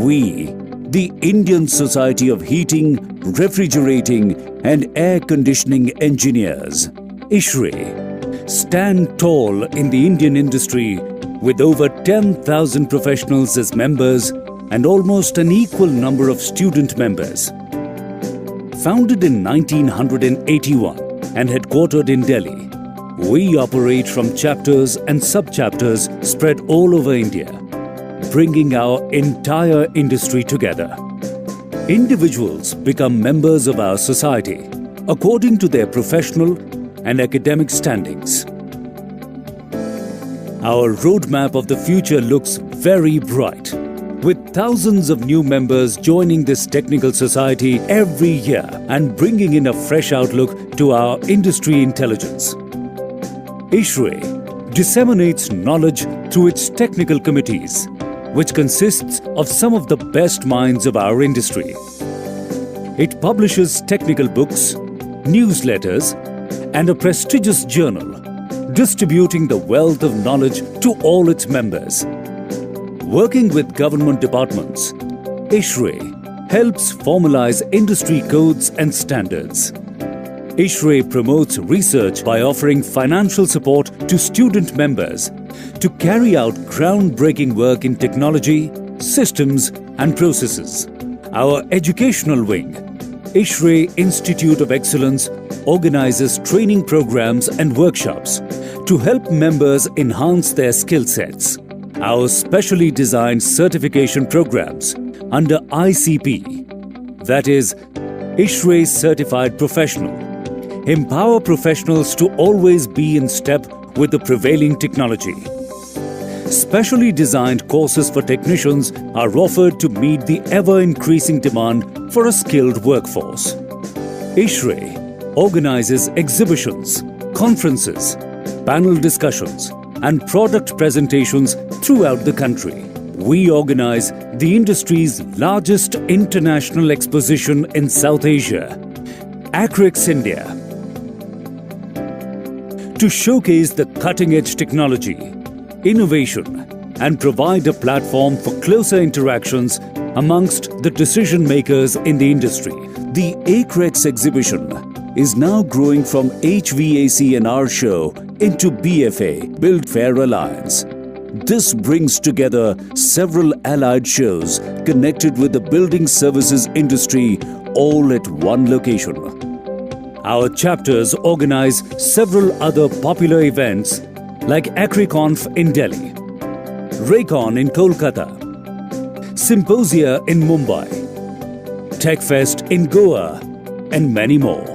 We, the Indian Society of Heating, Refrigerating and Air Conditioning Engineers, ISHRE, stand tall in the Indian industry with over 10,000 professionals as members and almost an equal number of student members. Founded in 1981 and headquartered in Delhi, we operate from chapters and sub-chapters spread all over India, bringing our entire industry together. Individuals become members of our society according to their professional and academic standings. Our roadmap of the future looks very bright, with thousands of new members joining this technical society every year and bringing in a fresh outlook to our industry intelligence. ISHRE disseminates knowledge through its technical committees, which consists of some of the best minds of our industry. It publishes technical books, newsletters, and a prestigious journal, distributing the wealth of knowledge to all its members. Working with government departments, ISHRE helps formalize industry codes and standards. ISHRE promotes research by offering financial support to student members to carry out groundbreaking work in technology, systems and processes. Our educational wing, ISHRE Institute of Excellence, organizes training programs and workshops to help members enhance their skill sets. Our specially designed certification programs under ICP, that is, ISHRE Certified Professional, empower professionals to always be in step with the prevailing technology. Specially designed courses for technicians are offered to meet the ever-increasing demand for a skilled workforce. ISHRE organizes exhibitions, conferences, panel discussions, and product presentations throughout the country. We organize the industry's largest international exposition in South Asia, Acrex India, to showcase the cutting-edge technology, innovation, and provide a platform for closer interactions amongst the decision makers in the industry. The Acrex exhibition is now growing from HVAC&R show into BFA, Build Fair Alliance. This brings together several allied shows connected with the building services industry, all at one location. Our chapters organize several other popular events like AgriConf in Delhi, Raycon in Kolkata, Symposia in Mumbai, TechFest in Goa, and many more.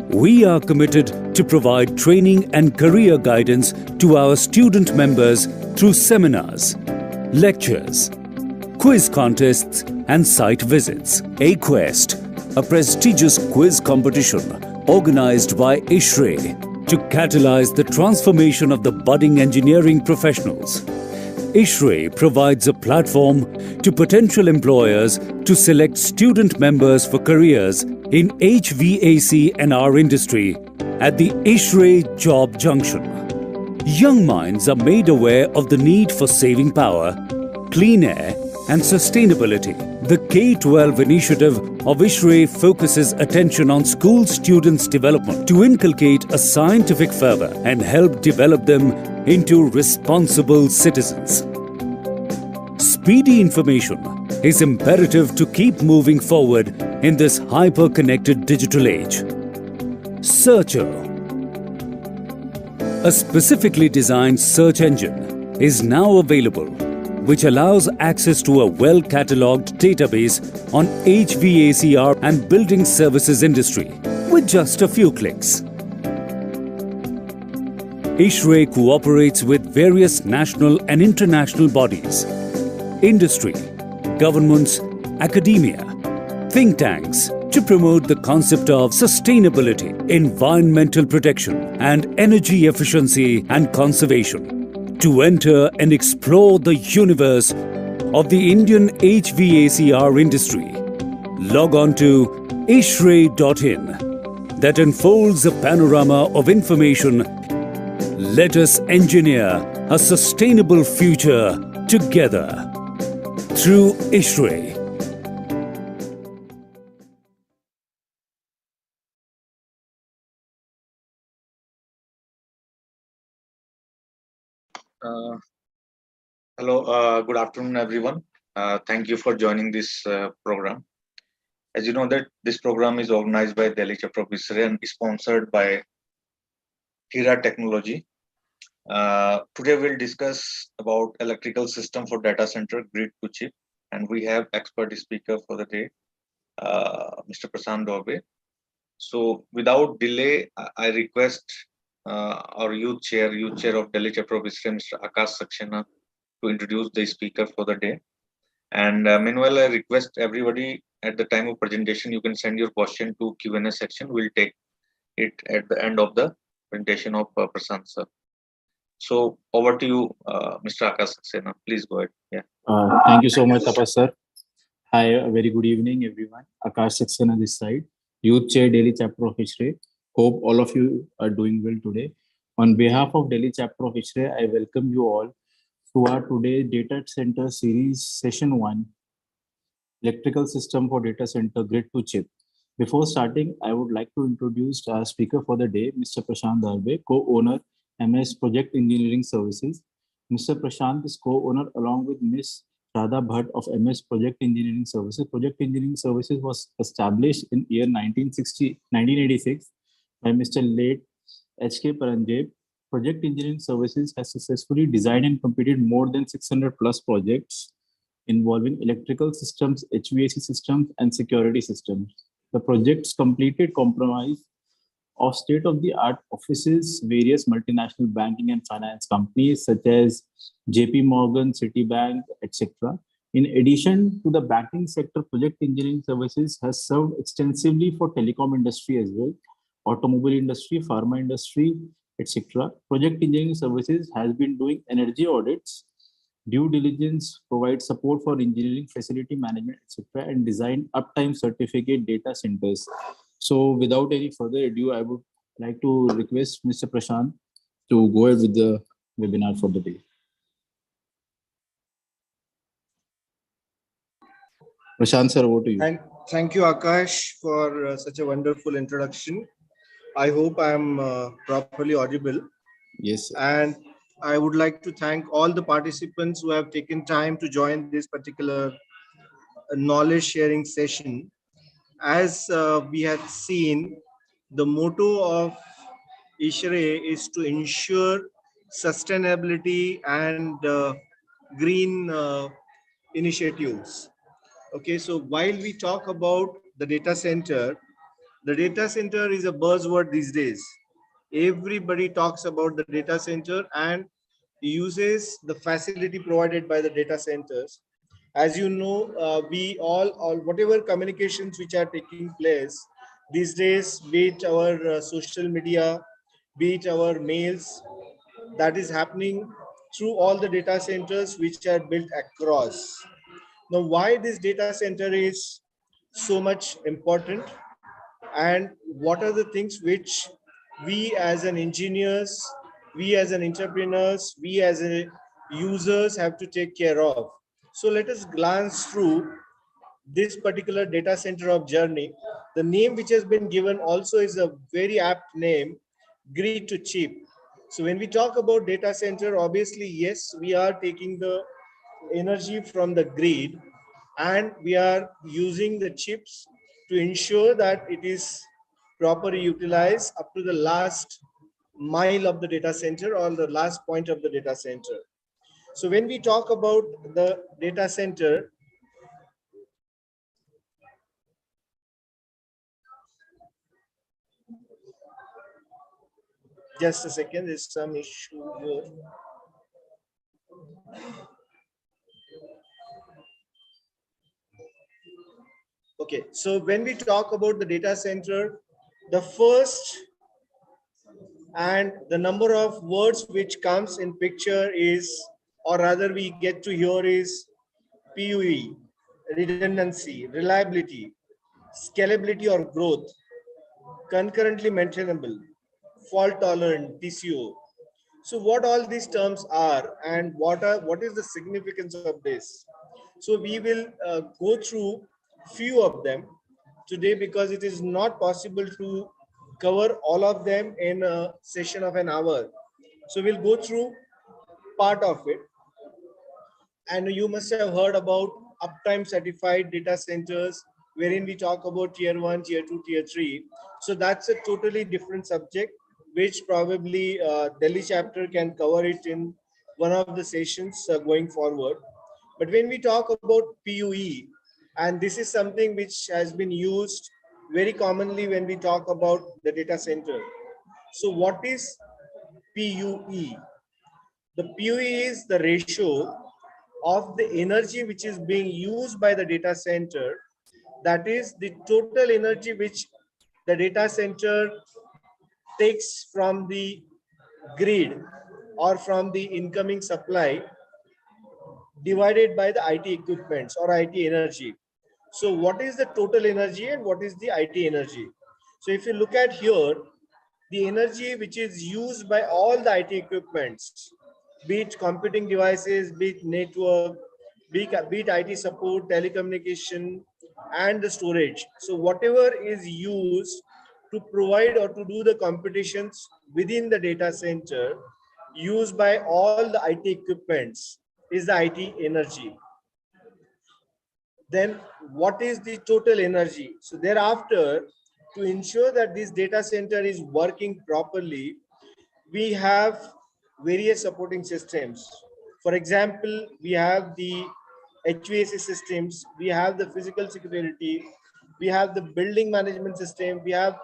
We are committed to provide training and career guidance to our student members through seminars, lectures, quiz contests and site visits. AQuest, a prestigious quiz competition organized by ISHRE to catalyze the transformation of the budding engineering professionals. ISHRE provides a platform to potential employers to select student members for careers in HVAC and our industry at the ISHRE Job Junction. Young minds are made aware of the need for saving power, clean air and sustainability. The K-12 initiative of ISHRE focuses attention on school students' development to inculcate a scientific fervor and help develop them into responsible citizens. Speedy information is imperative to keep moving forward in this hyper-connected digital age. Searcher, a specifically designed search engine, is now available which allows access to a well-catalogued database on HVACR and building services industry with just a few clicks. ISHRAE cooperates with various national and international bodies, industry, governments, academia, think tanks to promote the concept of sustainability, environmental protection, and energy efficiency and conservation to enter and explore the universe of the Indian HVACR industry. Log on to ishrae.in that unfolds a panorama of information. Let us engineer a sustainable future together through ISHRAE. Hello, good afternoon, everyone. Thank you for joining this program. As you know that this program is organized by Delhi Chapter of ISRAE and sponsored by Hira Technology. Today we'll discuss about electrical system for data center grid to chip, and we have expert speaker for the day, Mr. Prashant Dorbe. So without delay, I request our youth chair of Delhi Chapter of ISRAE, Mr. Akash Saxena, to introduce the speaker for the day. And meanwhile, I request everybody at the time of presentation, you can send your question to Q&A section. We'll take it at the end of the presentation of Prashant sir. So over to you, Mr. Akash Saxena. Please go ahead. Yeah. Thank you so much, Tapas sir. Hi, a very good evening, everyone. Akash Saxena this side, Youth Chair, Delhi Chapter of ISHRAE. Hope all of you are doing well today. On behalf of Delhi Chapter of ISHRAE, I welcome you all to our today Data Center Series Session 1, Electrical System for Data Center Grid to Chip. Before starting, I would like to introduce our speaker for the day, Mr. Prashant Dorbe, co-owner, MS Project Engineering Services. Mr. Prashant is co-owner along with Ms. Radha Bhatt of MS Project Engineering Services. Project Engineering Services was established in year 1986 by Mr. late H.K. Paranjeb. Project Engineering Services has successfully designed and completed more than 600 plus projects involving electrical systems, HVAC systems, and security systems. The projects completed comprise of state-of-the-art offices, various multinational banking and finance companies such as JP Morgan, Citibank, etc. In addition to the banking sector, Project Engineering Services has served extensively for telecom industry as well, automobile industry, pharma industry, etc. Project Engineering Services has been doing energy audits, due diligence, provide support for engineering, facility management, etc., and design uptime certificate data centers. So without any further ado, I would like to request Mr. Prashant to go ahead with the webinar for the day. Prashant sir, over to you. Thank you, Akash, for such a wonderful introduction. I hope I'm properly audible. Yes, sir. And I would like to thank all the participants who have taken time to join this particular knowledge sharing session. As we had seen, the motto of ISHRAE is to ensure sustainability and green initiatives. Okay, so while we talk about the data center is a buzzword these days. Everybody talks about the data center and uses the facility provided by the data centers. As you know, we all whatever communications which are taking place these days, be it our social media, be it our mails, that is happening through all the data centers which are built across. Now, why this data center is so much important, and what are the things which we as an engineers, we as an entrepreneurs, we as a users have to take care of. So let us glance through this particular data center of journey. The name which has been given also is a very apt name, grid to chip. So when we talk about data center, obviously, yes, we are taking the energy from the grid and we are using the chips to ensure that it is properly utilized up to the last mile of the data center or the last point of the data center. So when we talk about the data center, just a second, there's some issue here. Okay, so when we talk about the data center, the first and the number of words which comes in picture is, or rather we get to hear is PUE, redundancy, reliability, scalability or growth, concurrently maintainable, fault tolerant, TCO. So what all these terms are and what is the significance of this? So we will go through few of them today because it is not possible to cover all of them in a session of an hour. So we'll go through part of it. And you must have heard about uptime certified data centers, wherein we talk about tier 1, tier 2, tier 3. So that's a totally different subject, which probably Delhi chapter can cover it in one of the sessions going forward. But when we talk about PUE, and this is something which has been used very commonly when we talk about the data center. So what is PUE? The PUE is the ratio of the energy which is being used by the data center, that is the total energy which the data center takes from the grid or from the incoming supply, divided by the IT equipments or IT energy. So what is the total energy and what is the IT energy? So if you look at here, the energy which is used by all the IT equipments, be it computing devices, be it network, be it IT support, telecommunication, and the storage. So whatever is used to provide or to do the computations within the data center used by all the IT equipments is the IT energy. Then what is the total energy? So thereafter, to ensure that this data center is working properly, we have various supporting systems. For example, we have the HVAC systems, we have the physical security, we have the building management system, we have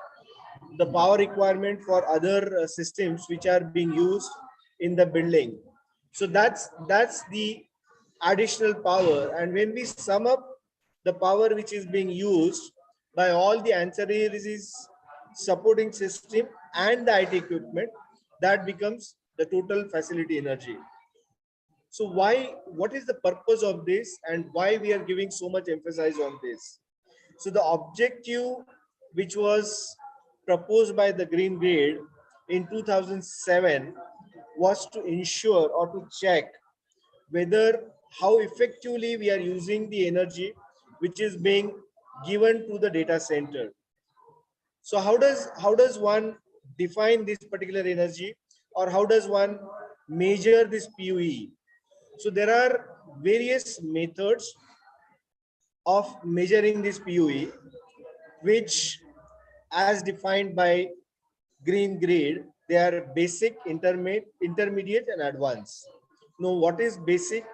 the power requirement for other systems which are being used in the building. So that's the additional power. And when we sum up the power which is being used by all the ancillaries, supporting system and the IT equipment, that becomes the total facility energy. So what is the purpose of this and why we are giving so much emphasis on this? So the objective which was proposed by the Green Grid in 2007 was to ensure or to check whether how effectively we are using the energy which is being given to the data center. So how does one define this particular energy, or how does one measure this PUE? So there are various methods of measuring this PUE, which as defined by Green Grid, they are basic, intermediate and advanced. Now what is basic,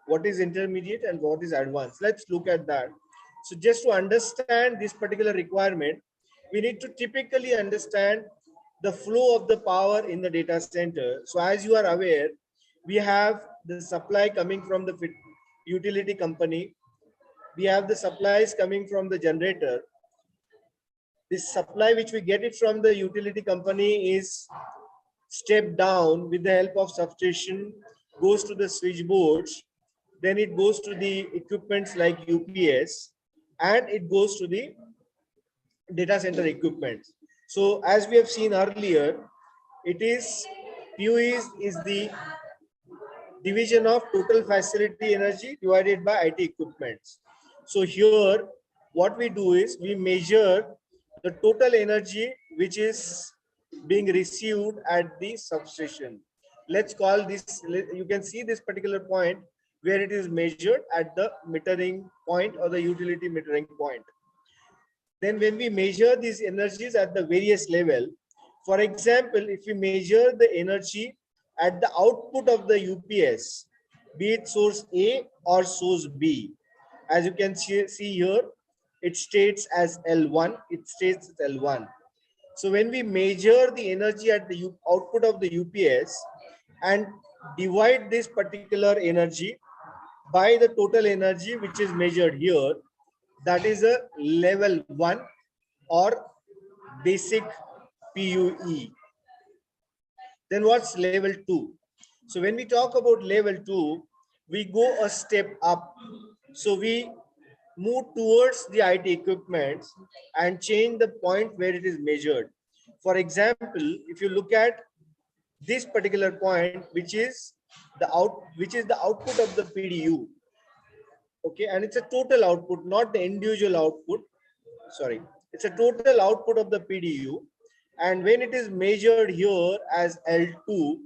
what is intermediate and what is advanced? Let's look at that. So just to understand this particular requirement, we need to typically understand the flow of the power in the data center. So as you are aware, we have the supply coming from the utility company. We have the supplies coming from the generator. This supply which we get it from the utility company is stepped down with the help of substation, goes to the switchboards, then it goes to the equipments like UPS, and it goes to the data center equipment. So as we have seen earlier, it is PUE is the division of total facility energy divided by IT equipments. So here what we do is we measure the total energy which is being received at the substation. Let's call this, you can see this particular point where it is measured at the metering point or the utility metering point. Then when we measure these energies at the various level, for example, if we measure the energy at the output of the UPS, be it source A or source B. As you can see here, it states as L1, it states as L1. So when we measure the energy at the output of the UPS and divide this particular energy by the total energy which is measured here, that is a level 1 or basic PUE. Then what's level 2? So when we talk about level 2, we go a step up. So we move towards the IT equipment and change the point where it is measured. For example, if you look at this particular point, which is the output of the PDU. Okay, and it's a total output, not the individual output. Sorry, it's a total output of the PDU. And when it is measured here as L2,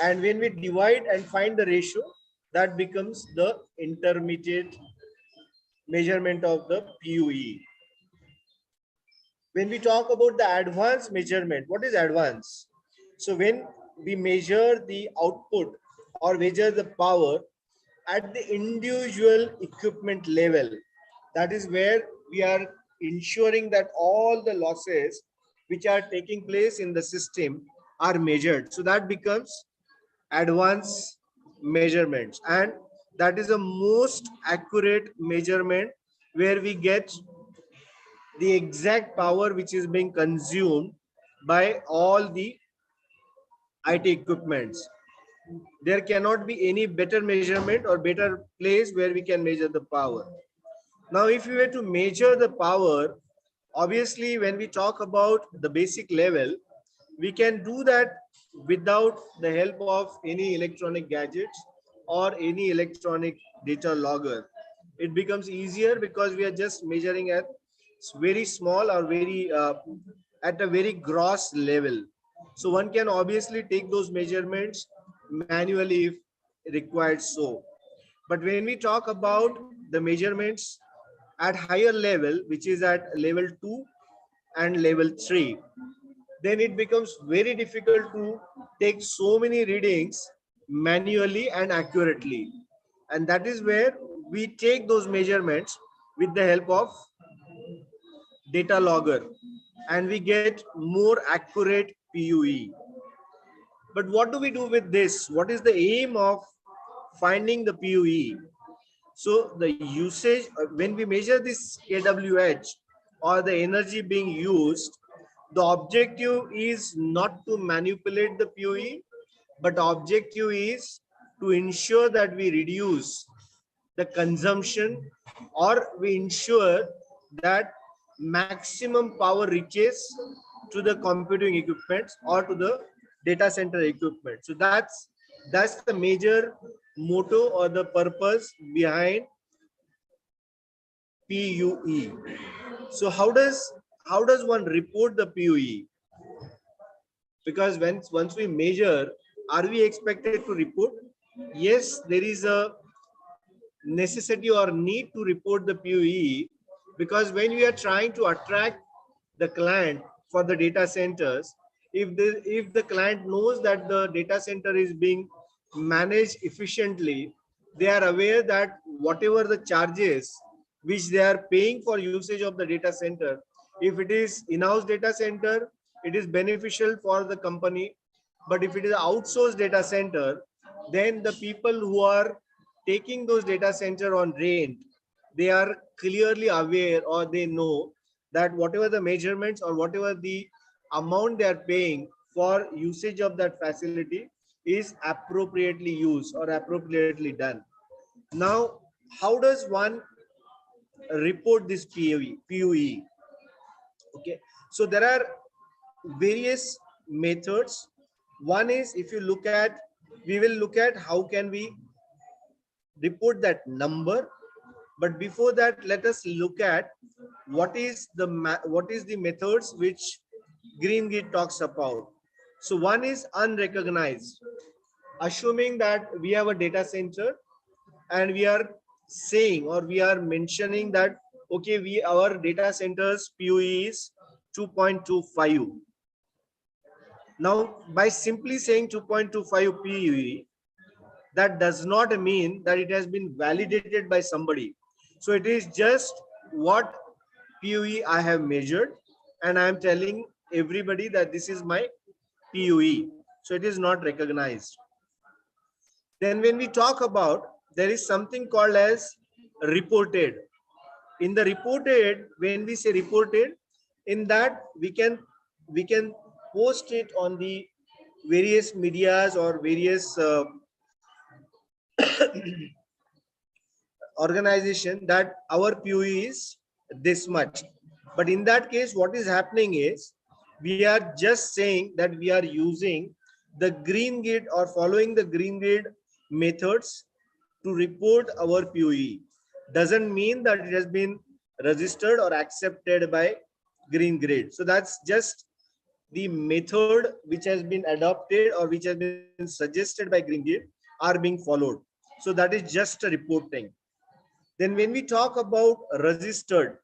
and when we divide and find the ratio, that becomes the intermediate measurement of the PUE. When we talk about the advanced measurement, what is advanced? So when we measure the output or measure the power at the individual equipment level, that is where we are ensuring that all the losses which are taking place in the system are measured. So that becomes advanced measurements, and that is the most accurate measurement where we get the exact power which is being consumed by all the IT equipments. There cannot be any better measurement or better place where we can measure the power. Now, if we were to measure the power, obviously, when we talk about the basic level, we can do that without the help of any electronic gadgets or any electronic data logger. It becomes easier because we are just measuring at very small or very at a very gross level. So one can obviously take those measurements manually if required so. But when we talk about the measurements at higher level, which is at level 2 and level 3, then it becomes very difficult to take so many readings manually and accurately. And that is where we take those measurements with the help of data logger, and we get more accurate PUE. But what do we do with this? What is the aim of finding the PUE? So the usage, when we measure this kWh or the energy being used, the objective is not to manipulate the PUE, but the objective is to ensure that we reduce the consumption, or we ensure that maximum power reaches to the computing equipment or to the data center equipment. So that's the major motto or the purpose behind PUE. So how does one report the PUE? Because once we measure, are we expected to report? Yes, there is a necessity or need to report the PUE, because when we are trying to attract the client for the data centers, if the client knows that the data center is being managed efficiently, they are aware that whatever the charges which they are paying for usage of the data center, if it is in-house data center, it is beneficial for the company. But if it is an outsourced data center, then the people who are taking those data center on rent, they are clearly aware, or they know that whatever the measurements or whatever the amount they are paying for usage of that facility is appropriately used or appropriately done. Now, how does one report this PUE? Okay, so there are various methods. One is, if you look at, we will look at how can we report that number. But before that, let us look at what is the methods which Green Grid talks about. So one is unrecognized. Assuming that we have a data center and we are saying, or we are mentioning that, okay, our data center's PUE is 2.25. Now, by simply saying 2.25 PUE, that does not mean that it has been validated by somebody. So it is just what PUE I have measured, and I am telling everybody that this is my PUE. So it is not recognized. Then when we talk about, there is something called as reported. In the reported, when we say reported, in that we can post it on the various medias or various organization that our PUE is this much. But in that case, what is happening is we are just saying that we are using the green grid or following the green grid methods to report our PUE. Doesn't mean that it has been registered or accepted by green grid. So that's just the method which has been adopted or which has been suggested by green grid are being followed. So that is just a reporting. Then when we talk about registered,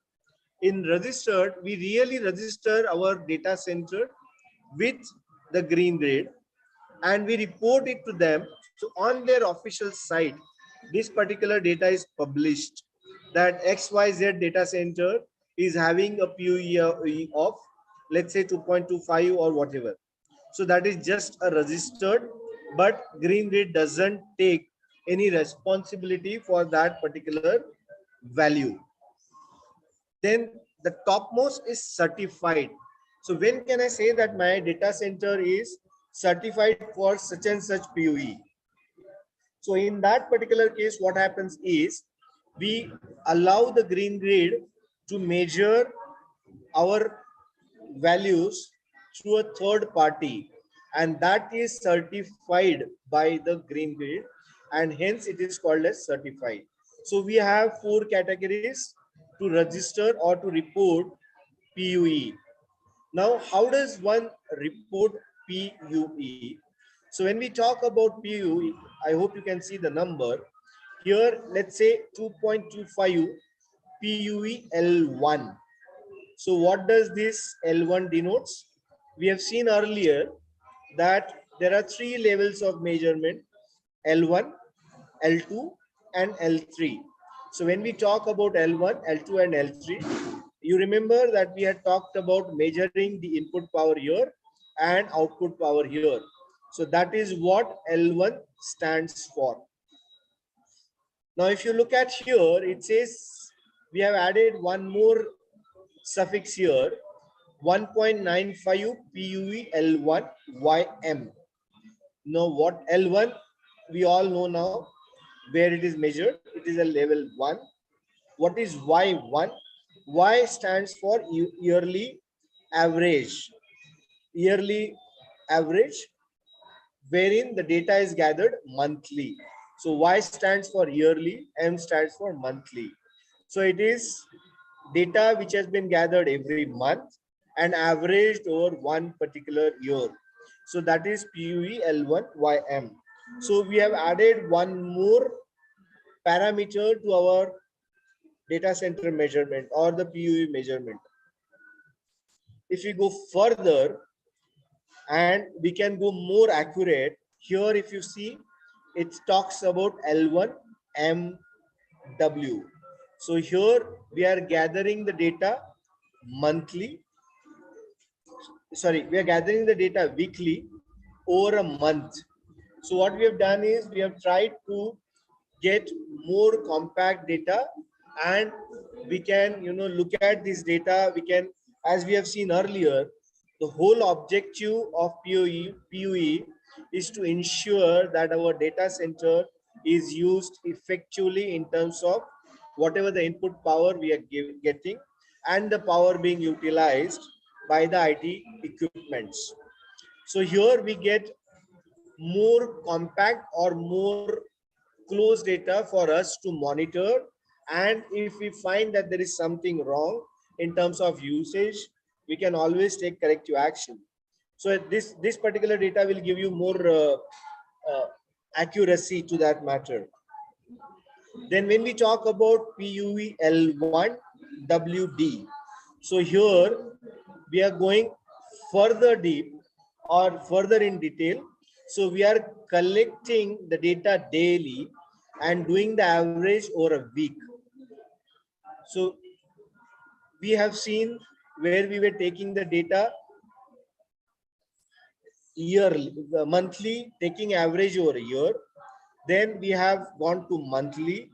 in registered, we really register our data center with the green grid and we report it to them. So on their official site, this particular data is published that XYZ data center is having a PUE of, let's say, 2.25 or whatever. So that is just a registered, but green grid doesn't take any responsibility for that particular value. Then the topmost is certified. So when can I say that my data center is certified for such and such PUE? So in that particular case, what happens is we allow the green grid to measure our values through a third party, and that is certified by the green grid, and hence it is called as certified. So we have 4 categories to register or to report PUE. Now, how does one report PUE? So when we talk about PUE, I hope you can see the number. Here, let's say 2.25 PUE L1. So what does this L1 denotes? We have seen earlier that there are 3 levels of measurement: L1, L2, and L3. So when we talk about L1, L2, and L3, you remember that we had talked about measuring the input power here and output power here. So that is what L1 stands for. Now, if you look at here, it says we have added one more suffix here, 1.95 PUE L1 YM. Now, what L1, we all know now where it is measured. It is a level 1. What is Y1? Y stands for yearly average. Yearly average, wherein the data is gathered monthly. So Y stands for yearly, M stands for monthly. So it is data which has been gathered every month and averaged over one particular year. So that is PUE L1 YM. So we have added one more parameter to our data center measurement or the PUE measurement. If we go further and we can go more accurate, here if you see, it talks about L1 MW. So here we are gathering the data monthly. Sorry, we are gathering the data weekly over a month. So what we have done is we have tried to get more compact data, and we can look at this data. We can, as we have seen earlier, the whole objective of PUE is to ensure that our data center is used effectively in terms of whatever the input power we are getting and the power being utilized by the IT equipments. So here we get more compact or more close data for us to monitor, and if we find that there is something wrong in terms of usage, we can always take corrective action. So this particular data will give you more accuracy to that matter. Then when we talk about PUE L1 WD, so here we are going further deep or further in detail. So we are collecting the data daily and doing the average over a week. So we have seen where we were taking the data yearly, monthly, taking average over a year. Then we have gone to monthly.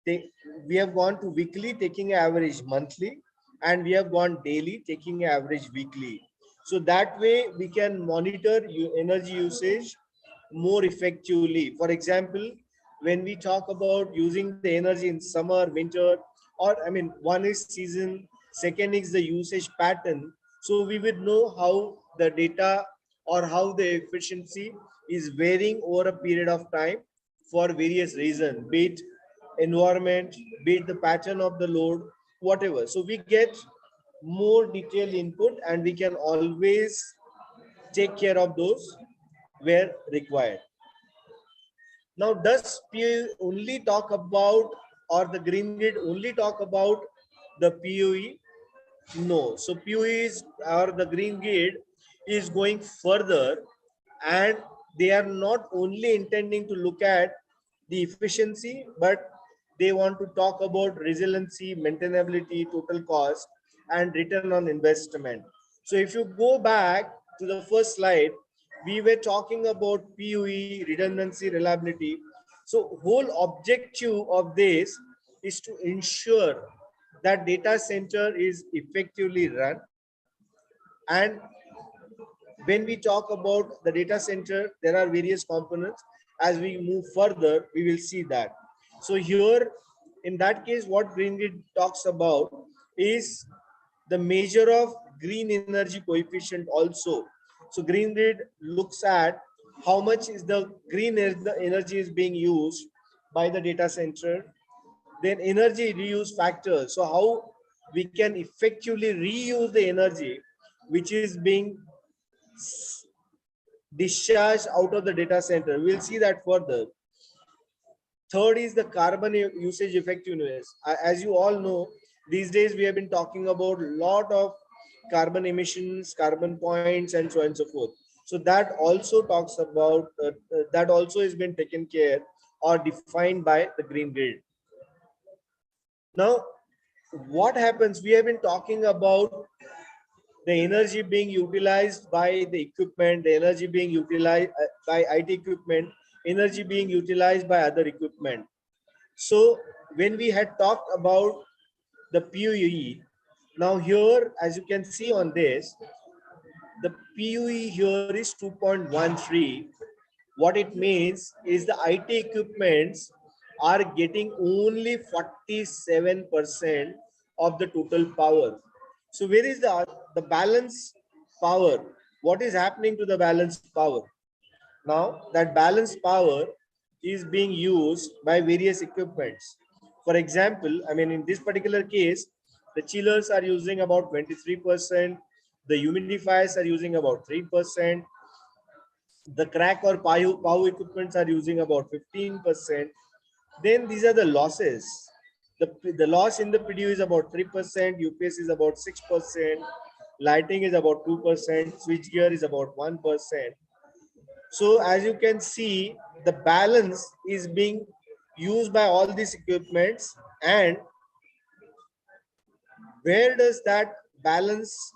We have gone to weekly, taking average monthly, and we have gone daily, taking average weekly. So that way we can monitor energy usage more effectively. For example, when we talk about using the energy in summer, winter, or I mean, one is season, second is the usage pattern. So we would know how the data or how the efficiency is varying over a period of time for various reasons, be it environment, be it the pattern of the load, whatever. So we get more detailed input and we can always take care of those where required. Now, does POE only talk about, or the Green Grid only talk about the POE? No. So POE is, or the Green Grid is going further, and they are not only intending to look at the efficiency, but they want to talk about resiliency, maintainability, total cost, and return on investment. So if you go back to the first slide, we were talking about PUE, redundancy, reliability. So whole objective of this is to ensure that data center is effectively run. And when we talk about the data center, there are various components. As we move further, we will see that. So here, in that case, what Green Grid talks about is the measure of green energy coefficient also. So Green Grid looks at how much is the energy is being used by the data center, then energy reuse factor. So how we can effectively reuse the energy which is being discharged out of the data center. We'll see that further. Third is the carbon usage effectiveness. As you all know, these days we have been talking about a lot of carbon emissions, carbon points, and so on and so forth. So that also talks about, that also has been taken care or defined by the Green Grid. Now, what happens? We have been talking about the energy being utilized by the equipment, the energy being utilized by IT equipment, energy being utilized by other equipment. So when we had talked about the PUE, now here, as you can see on this, the PUE here is 2.13. What it means is the IT equipments are getting only 47% of the total power. So where is the balance power? What is happening to the balance power? Now that balance power is being used by various equipments. For example, I mean, in this particular case, the chillers are using about 23%, the humidifiers are using about 3%, the crack or POW equipments are using about 15%. Then these are the losses. The loss in the PDU is about 3%, UPS is about 6%, lighting is about 2%, switch gear is about 1%. So as you can see, the balance is being used by all these equipments, and where does that balance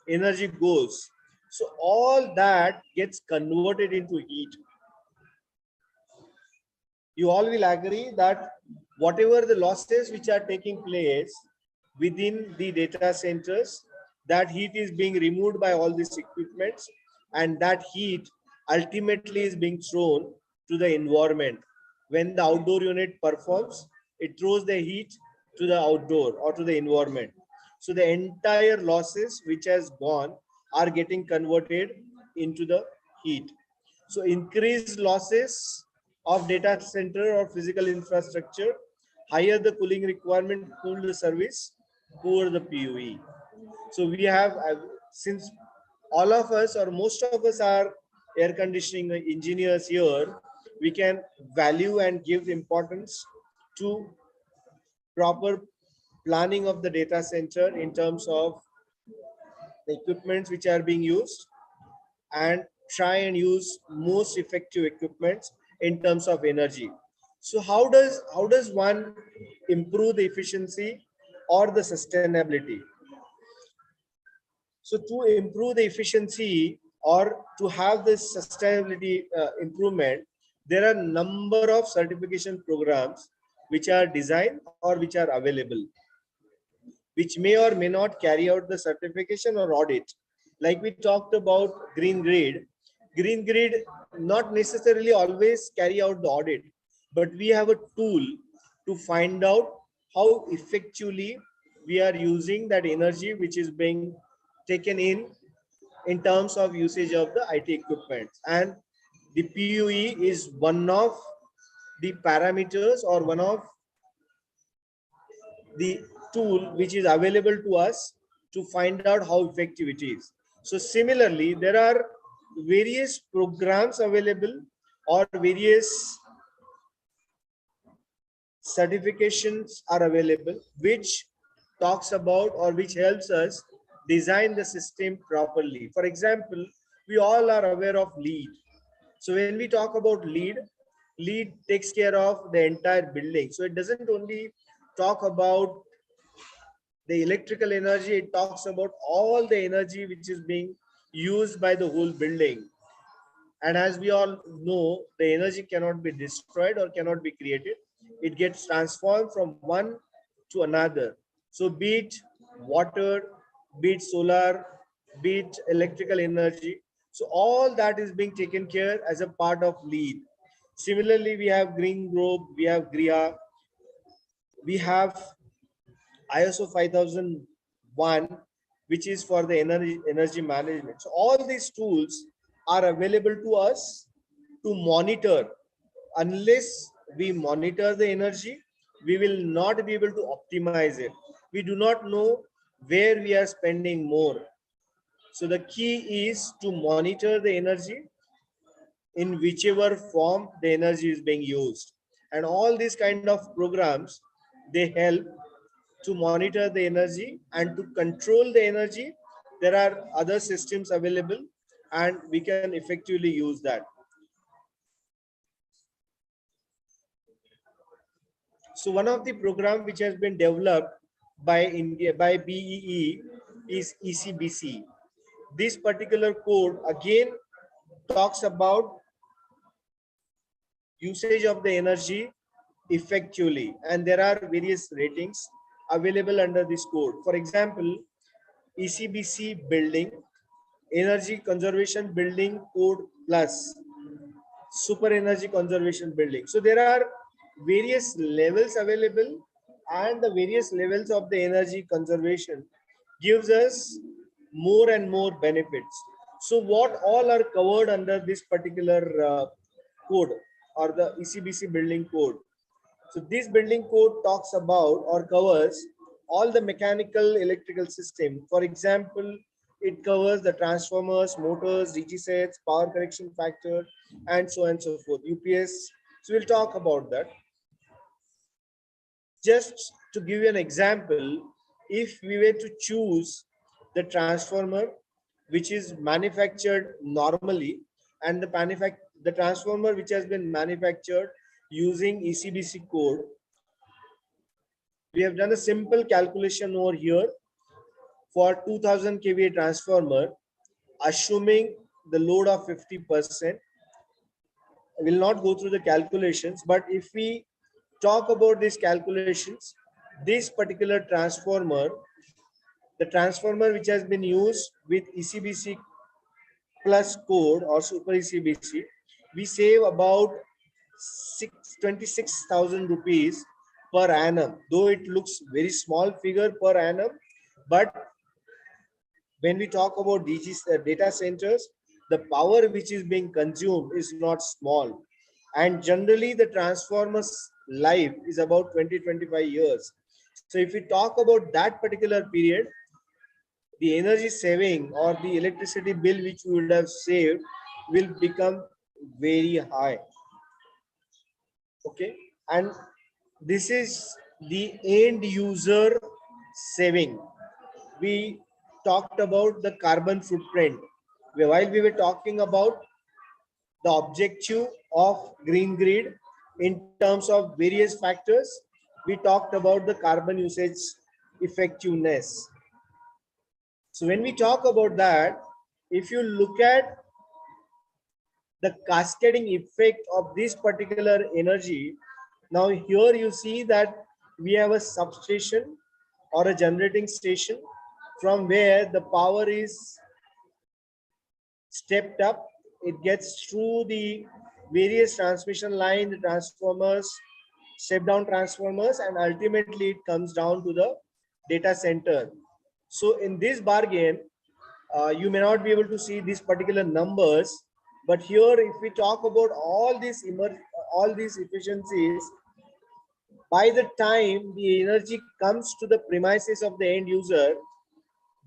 energy goes? So all that gets converted into heat. You all will agree that whatever the losses which are taking place within the data centers, that heat is being removed by all these equipments, and that heat ultimately is being thrown to the environment. When the outdoor unit performs, it throws the heat to the outdoor or to the environment. So the entire losses which has gone are getting converted into the heat. So increased losses of data center or physical infrastructure, higher the cooling requirement to cool the service, poor the PUE. So we have, since all of us or most of us are air conditioning engineers here, we can value and give importance to proper planning of the data center in terms of the equipments which are being used, and try and use most effective equipments in terms of energy. So how does one improve the efficiency or the sustainability? So to improve the efficiency or to have this sustainability improvement, there are number of certification programs which are designed or which are available, which may or may not carry out the certification or audit. Like we talked about Green Grid not necessarily always carry out the audit, but we have a tool to find out how effectively we are using that energy which is being taken in terms of usage of the IT equipment. And the PUE is one of the parameters or one of the tool which is available to us to find out how effective it is. So similarly, there are various programs available or various certifications are available which talks about or which helps us design the system properly. For example, we all are aware of LEED. So when we talk about LEED takes care of the entire building. So it doesn't only talk about the electrical energy, it talks about all the energy which is being used by the whole building. And as we all know, the energy cannot be destroyed or cannot be created. It gets transformed from one to another. So be it water, be it solar, be it electrical energy. So all that is being taken care as a part of LEED. Similarly, we have Green Globe, we have GRIA, we have ISO 5001, which is for the energy management. So all these tools are available to us to monitor. Unless we monitor the energy, we will not be able to optimize it. We do not know where we are spending more. So the key is to monitor the energy in whichever form the energy is being used. And all these kind of programs, they help to monitor the energy and to control the energy. There are other systems available and we can effectively use that. So one of the program which has been developed by India, by BEE, is ECBC. This particular code again talks about usage of the energy effectively, and there are various ratings available under this code. For example, ECBC building, energy conservation building code plus, super energy conservation building. So there are various levels available, and the various levels of the energy conservation gives us more and more benefits. So what all are covered under this particular code or the ECBC building code? So this building code talks about or covers all the mechanical electrical system. For example, it covers the transformers, motors, DG sets, power correction factor, and so on and so forth. UPS. So we'll talk about that. Just to give you an example, if we were to choose the transformer which is manufactured normally and the transformer which has been manufactured using ECBC code, we have done a simple calculation over here for 2000 kVA transformer, assuming the load of 50%. I will not go through the calculations, but if we talk about these calculations, this particular transformer, the transformer which has been used with ECBC plus code or super ECBC, we save about 26,000 rupees per annum, though it looks very small figure per annum, but when we talk about data centers, the power which is being consumed is not small, and generally the transformer's life is about 20-25 years. So if we talk about that particular period, the energy saving or the electricity bill which we would have saved will become very high. Okay, and this is the end user saving. We talked about the carbon footprint. while we were talking about the objective of green grid in terms of various factors, we talked about the carbon usage effectiveness. So when we talk about that, if you look at the cascading effect of this particular energy, now here you see that we have a substation or a generating station from where the power is stepped up. It gets through the various transmission line, the transformers, step down transformers, and ultimately it comes down to the data center. So in this bargain, you may not be able to see these particular numbers, but here if we talk about all these efficiencies, by the time the energy comes to the premises of the end user,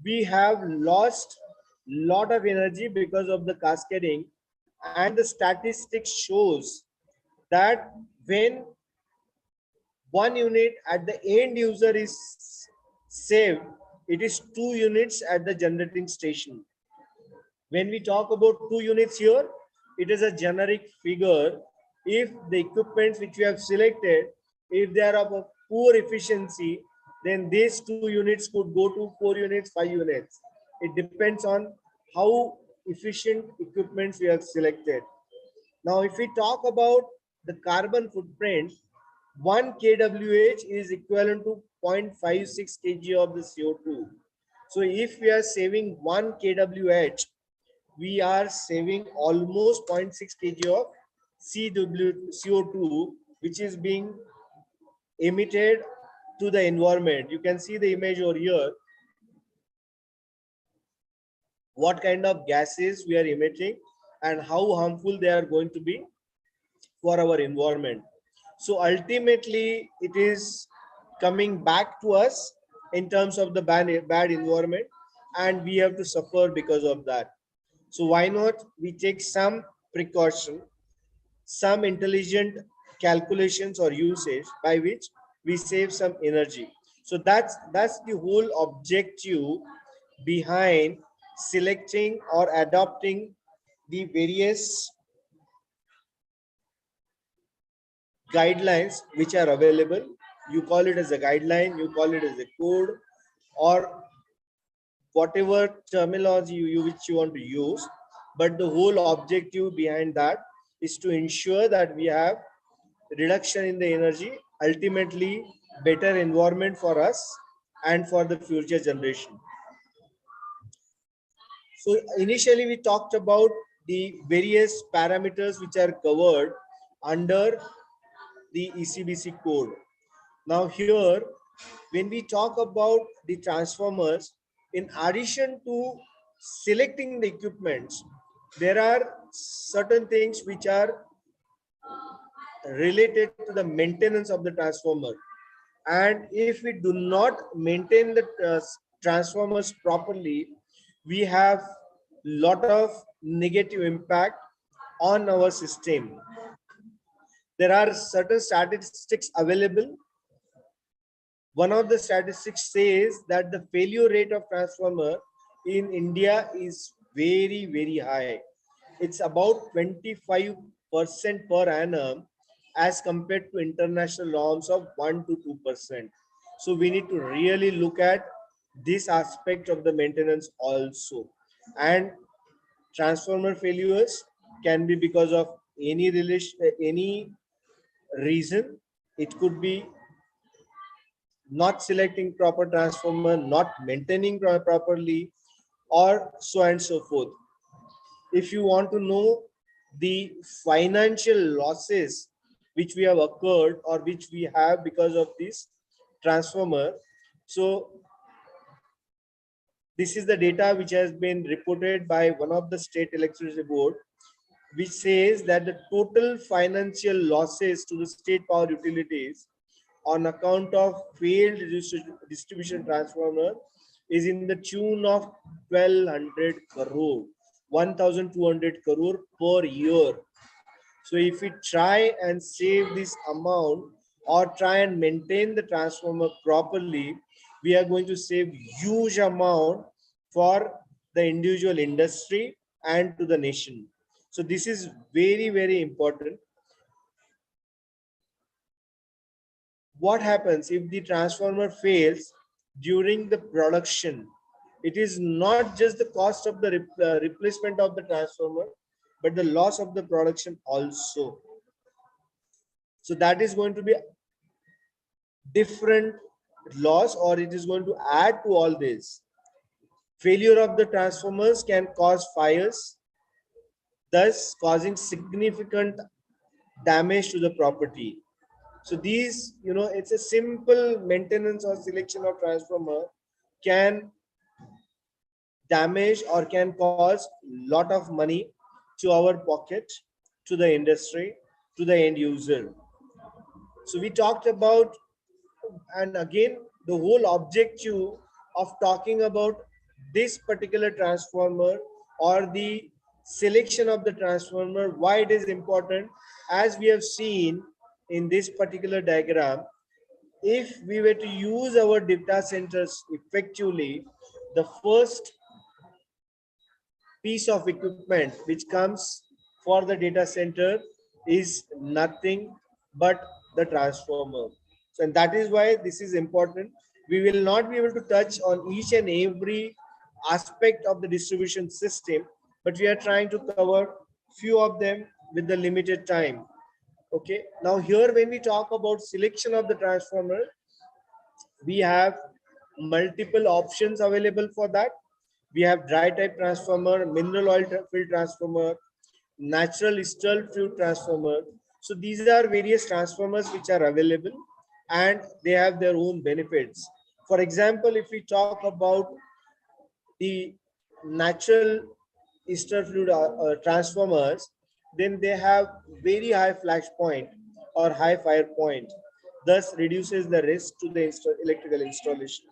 we have lost lot of energy because of the cascading. And the statistics shows that when one unit at the end user is saved, it is 2 units at the generating station. When we talk about 2 units here, it is a generic figure. If the equipments which we have selected, if they are of a poor efficiency, then these 2 units could go to 4 units, 5 units. It depends on how efficient equipments we have selected. Now, if we talk about the carbon footprint, 1 kWh is equivalent to 0.56 kg of the CO2. So if we are saving 1 kWh, we are saving almost 0.6 kg of CO2, which is being emitted to the environment. You can see the image over here. What kind of gases we are emitting and how harmful they are going to be for our environment. So ultimately, it is coming back to us in terms of the bad environment, and we have to suffer because of that. So why not we take some precaution, some intelligent calculations or usage by which we save some energy. So that's the whole objective behind selecting or adopting the various guidelines which are available. You call it as a guideline, you call it as a code, or whatever terminology which you want to use. But the whole objective behind that is to ensure that we have reduction in the energy, ultimately better environment for us and for the future generation. So initially we talked about the various parameters which are covered under the ECBC code. Now here, when we talk about the transformers, in addition to selecting the equipments, there are certain things which are related to the maintenance of the transformer. And if we do not maintain the transformers properly, we have lot of negative impact on our system. There are certain statistics available. One of the statistics says that the failure rate of transformer in India is very, very high. It's about 25% per annum as compared to international norms of 1 to 2%. So we need to really look at this aspect of the maintenance also. And transformer failures can be because of any reason. It could be not selecting proper transformer, not maintaining properly, or so and so forth. If you want to know the financial losses which we have occurred or which we have because of this transformer, so this is the data which has been reported by one of the state electricity board, which says that the total financial losses to the state power utilities on account of failed distribution transformer is in the tune of 1200 crore, 1200 crore per year. So if we try and save this amount or try and maintain the transformer properly, we are going to save huge amount for the individual industry and to the nation. So this is very, very important. What happens if the transformer fails during the production? It is not just the cost of the replacement of the transformer, but the loss of the production also. So that is going to be different loss, or it is going to add to all this. Failure of the transformers can cause fires, thus causing significant damage to the property. So these, it's a simple maintenance or selection of transformer can damage or can cause lot of money to our pocket, to the industry, to the end user. So we talked about, and again, the whole objective of talking about this particular transformer or the selection of the transformer, why it is important, as we have seen in this particular diagram. If we were to use our data centers effectively, the first piece of equipment which comes for the data center is nothing but the transformer. So, and that is why this is important. We will not be able to touch on each and every aspect of the distribution system, but we are trying to cover few of them with the limited time. Okay, now here when we talk about selection of the transformer, we have multiple options available for that. We have dry type transformer, mineral oil filled transformer, natural steel fluid transformer. So these are various transformers which are available and they have their own benefits. For example, if we talk about the natural ester fluid transformers, then they have very high flash point or high fire point, thus reduces the risk to the electrical installation.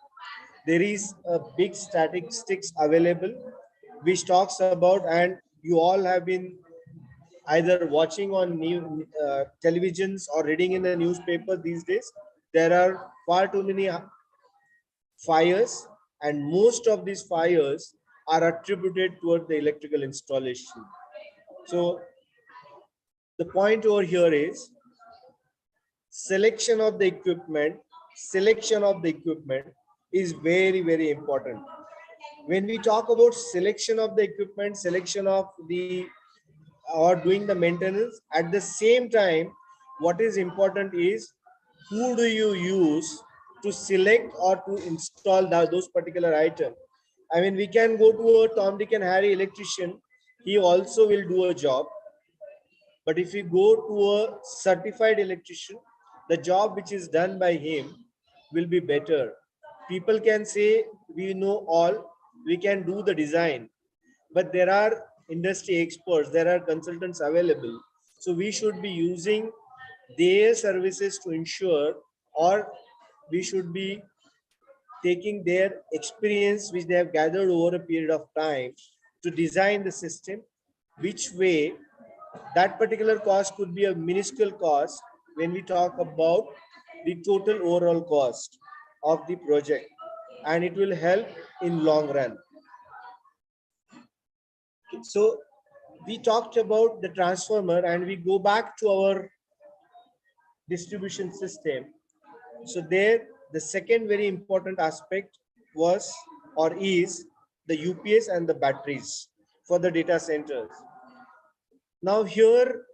There is a big statistics available which talks about, and you all have been either watching on new televisions or reading in the newspaper these days. There are far too many fires, and most of these fires are attributed toward the electrical installation. So the point over here is selection of the equipment is very, very important. When we talk about selection of the equipment, selection of the or doing the maintenance, at the same time, what is important is who do you use to select or to install those particular items. I mean, we can go to a Tom, Dick and Harry electrician, he also will do a job. But if you go to a certified electrician, the job which is done by him will be better. People can say we know all, we can do the design, but there are industry experts, there are consultants available. So we should be using their services to ensure, or we should be taking their experience which they have gathered over a period of time to design the system, which way that particular cost could be a minuscule cost when we talk about the total overall cost of the project, and it will help in long run. So we talked about the transformer and we go back to our distribution system. So there, the second very important aspect was or is the UPS and the batteries for the data centers. Now here,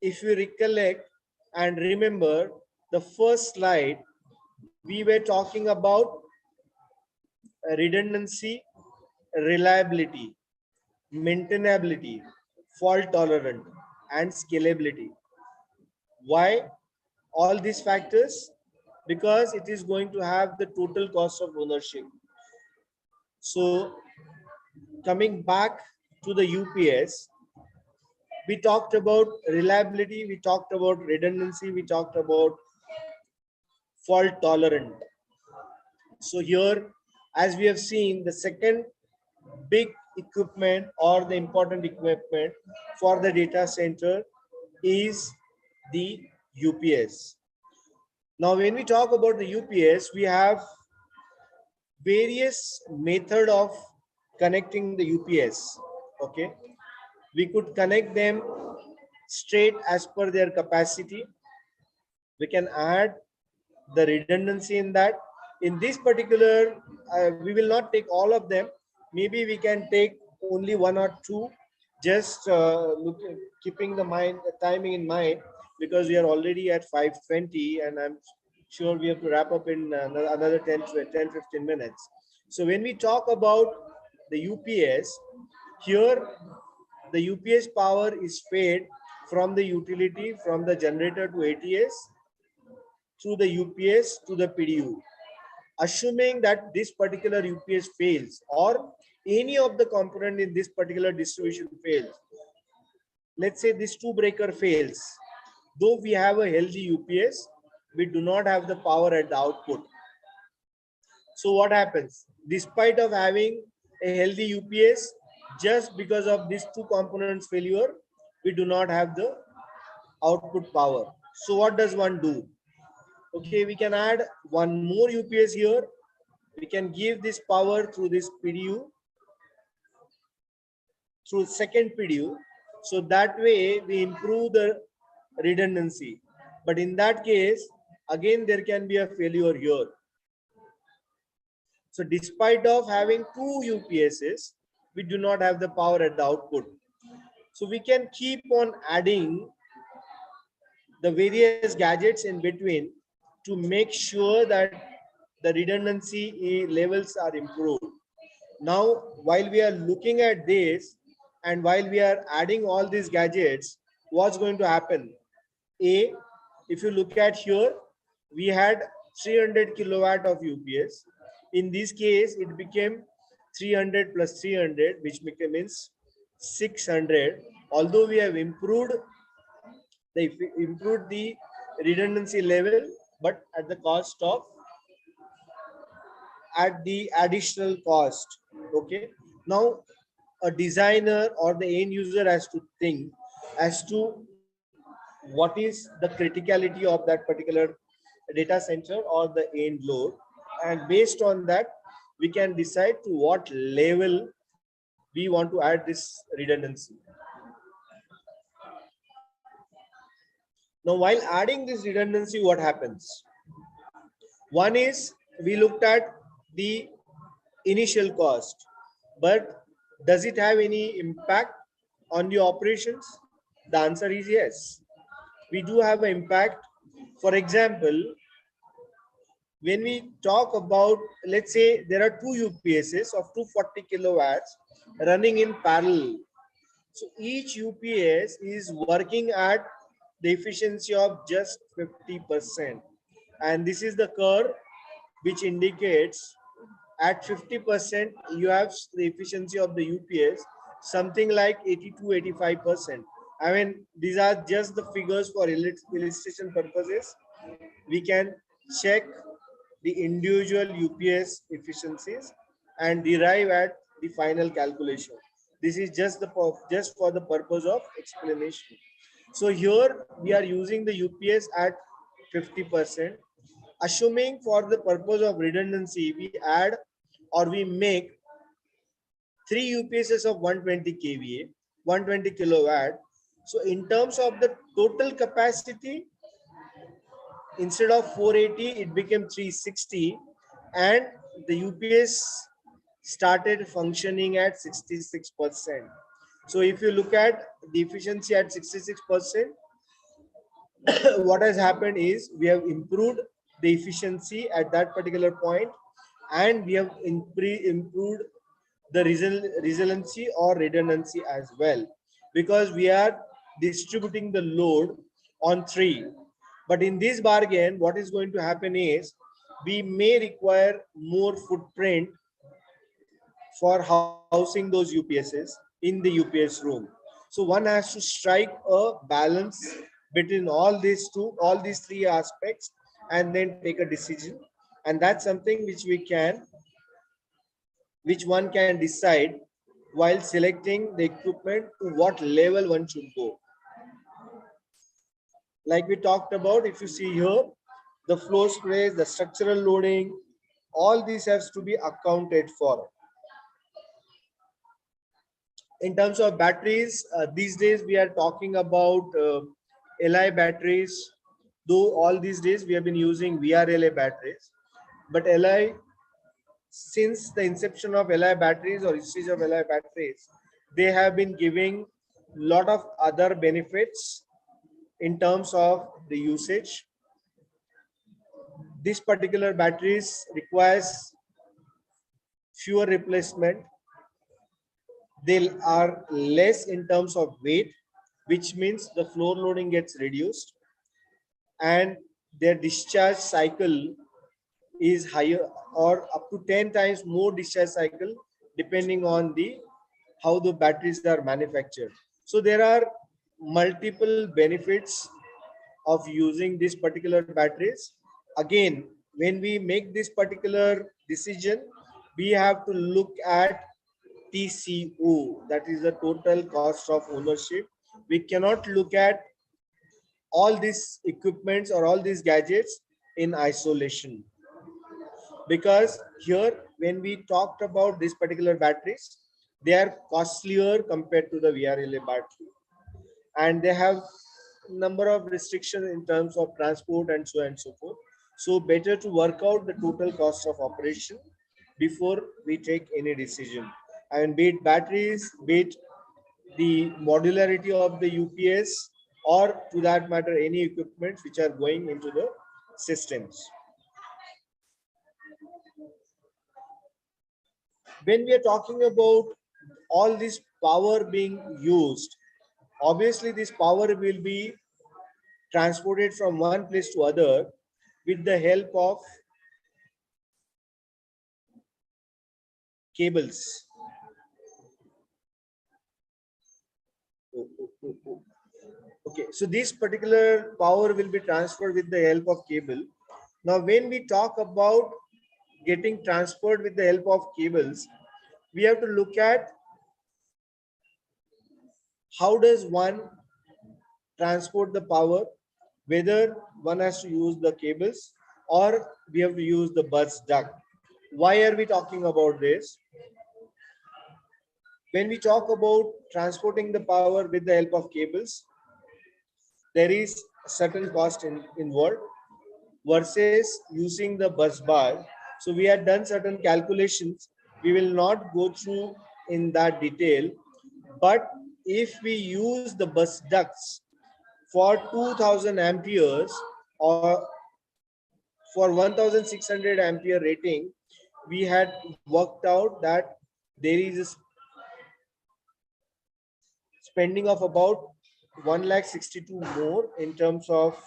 if you recollect and remember the first slide, we were talking about redundancy, reliability, maintainability, fault tolerant, and scalability. Why all these factors? Because it is going to have the total cost of ownership. So coming back to the UPS, we talked about reliability, we talked about redundancy, we talked about fault tolerant. So here, as we have seen, the second big equipment or the important equipment for the data center is the UPS. Now, when we talk about the UPS, we have various method of connecting the UPS. Okay, we could connect them straight as per their capacity. We can add the redundancy in that. In this particular, we will not take all of them. Maybe we can take only one or two, just keeping the timing in mind, because we are already at 5:20 and I'm sure we have to wrap up in another 10-15 minutes. So when we talk about the UPS, here the UPS power is fed from the utility, from the generator to ATS, through the UPS to the PDU. Assuming that this particular UPS fails or any of the component in this particular distribution fails, let's say this two breaker fails, though we have a healthy UPS, we do not have the power at the output. So what happens? Despite of having a healthy UPS, just because of these two components failure, we do not have the output power. So what does one do? Okay, we can add one more UPS here. We can give this power through this PDU, through second PDU. So that way we improve the redundancy. But in that case, again, there can be a failure here. So despite of having two UPSs, we do not have the power at the output. So we can keep on adding the various gadgets in between to make sure that the redundancy levels are improved. Now, while we are looking at this and while we are adding all these gadgets, what's going to happen? A, if you look at here, we had 300 kilowatt of UPS. In this case, it became 300 plus 300, which means 600. Although we have improved the redundancy level, but at the cost of, at the additional cost. Okay, now a designer or the end user has to think as to what is the criticality of that particular data center or the end load, and based on that we can decide to what level we want to add this redundancy. Now, while adding this redundancy, what happens? One is, we looked at the initial cost, but does it have any impact on the operations? The answer is yes. We do have an impact. For example, when we talk about, let's say there are two UPSs of 240 kilowatts running in parallel. So each UPS is working at the efficiency of just 50%. And this is the curve which indicates at 50%, you have the efficiency of the UPS, something like 80-85%. I mean, these are just the figures for illustration purposes. We can check the individual UPS efficiencies and derive at the final calculation. This is just for the purpose of explanation. So here we are using the UPS at 50%. Assuming for the purpose of redundancy, we add or we make 3 UPSs of 120 kVA, 120 kilowatt. So in terms of the total capacity, instead of 480, it became 360, and the UPS started functioning at 66%. So if you look at the efficiency at 66%, what has happened is we have improved the efficiency at that particular point, and we have improved the resiliency or redundancy as well, because we are distributing the load on 3. But in this bargain, what is going to happen is we may require more footprint for housing those UPSs in the UPS room. So one has to strike a balance between all these 3 aspects and then take a decision. And that's something which one can decide while selecting the equipment to what level one should go. Like we talked about, if you see here, the floor space, the structural loading, all these has to be accounted for. In terms of batteries, these days we are talking about Li batteries, though all these days we have been using VRLA batteries, but Li, since the inception of Li batteries or usage of Li batteries, they have been giving lot of other benefits in terms of the usage. This particular batteries requires fewer replacement. They are less in terms of weight, which means the floor loading gets reduced, and their discharge cycle is higher or up to 10 times more discharge cycle depending on the how the batteries are manufactured. So there are multiple benefits of using these particular batteries. Again, when we make this particular decision, we have to look at TCO, that is the total cost of ownership. We cannot look at all these equipments or all these gadgets in isolation, because here when we talked about these particular batteries, they are costlier compared to the VRLA battery, and they have number of restrictions in terms of transport and so on and so forth. So better to work out the total cost of operation before we take any decision. And be it batteries, be it the modularity of the UPS, or to that matter any equipments which are going into the systems. When we are talking about all this power being used, obviously this power will be transported from one place to other with the help of cables. Okay, so this particular power will be transferred with the help of cable. Now, when we talk about getting transferred with the help of cables, we have to look at how does one transport the power, whether one has to use the cables or we have to use the bus duct. Why are we talking about this? When we talk about transporting the power with the help of cables, there is a certain cost involved versus using the bus bar. So we had done certain calculations. We will not go through in that detail, but if we use the bus ducts for 2000 amperes or for 1600 ampere rating, we had worked out that there is a spending of about 1,62,000 more in terms of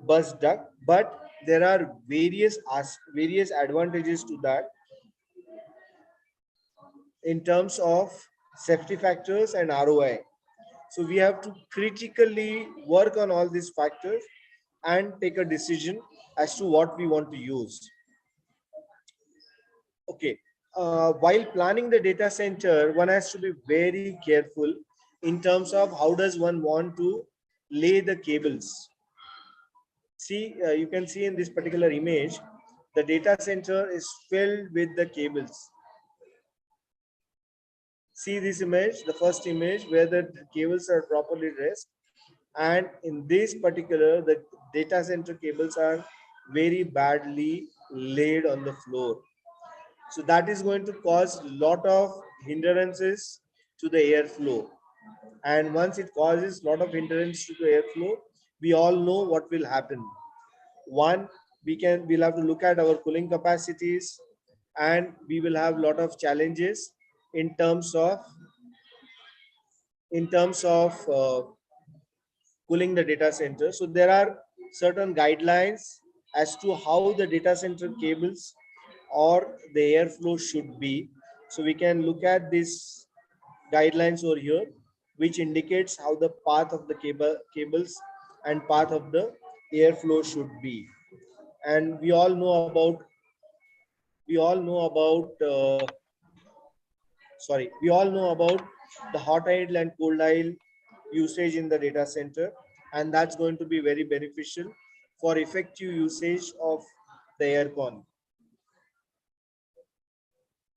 bus duct, but there are various advantages to that in terms of safety factors and ROI. So we have to critically work on all these factors and take a decision as to what we want to use. Okay, while planning the data center, one has to be very careful in terms of how does one want to lay the cables. See, you can see in this particular image, the data center is filled with the cables. See this image, the first image where the cables are properly dressed, and in this particular, the data center cables are very badly laid on the floor. So that is going to cause a lot of hindrances to the airflow. And once it causes a lot of hindrance to the airflow, we all know what will happen. One, we'll have to look at our cooling capacities, and we will have a lot of challenges in terms of cooling the data center. So there are certain guidelines as to how the data center cables or the airflow should be. So we can look at these guidelines over here, which indicates how the path of the cables and path of the airflow should be. And we all know about the hot idle and cold idle usage in the data center, and that's going to be very beneficial for effective usage of the aircon.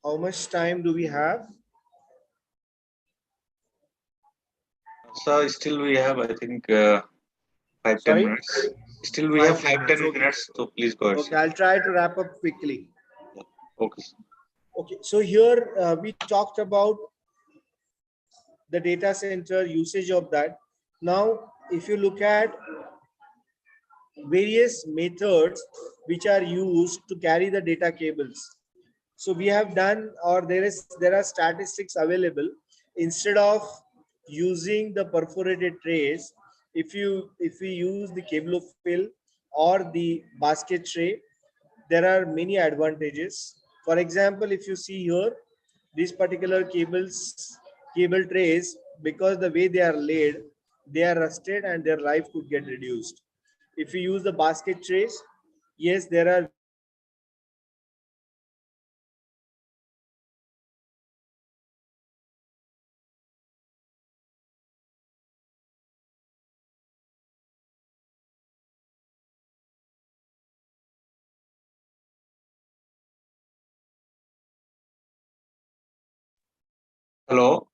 How much time do we have? So still we have, I think, 5-10 Sorry, minutes. Still we have 5 10 five ten minutes. Okay. minutes. So please go ahead, sir. Okay, I'll try to wrap up quickly. Okay, sir. Okay, so here we talked about the data center usage of that. Now, if you look at various methods which are used to carry the data cables. So we have done, or there are statistics available. Instead of using the perforated trays, if we use the cable fill or the basket tray, there are many advantages. For example, if you see here, these particular cable trays, because the way they are laid, they are rusted and their life could get reduced. If you use the basket trays, yes, there are Hello.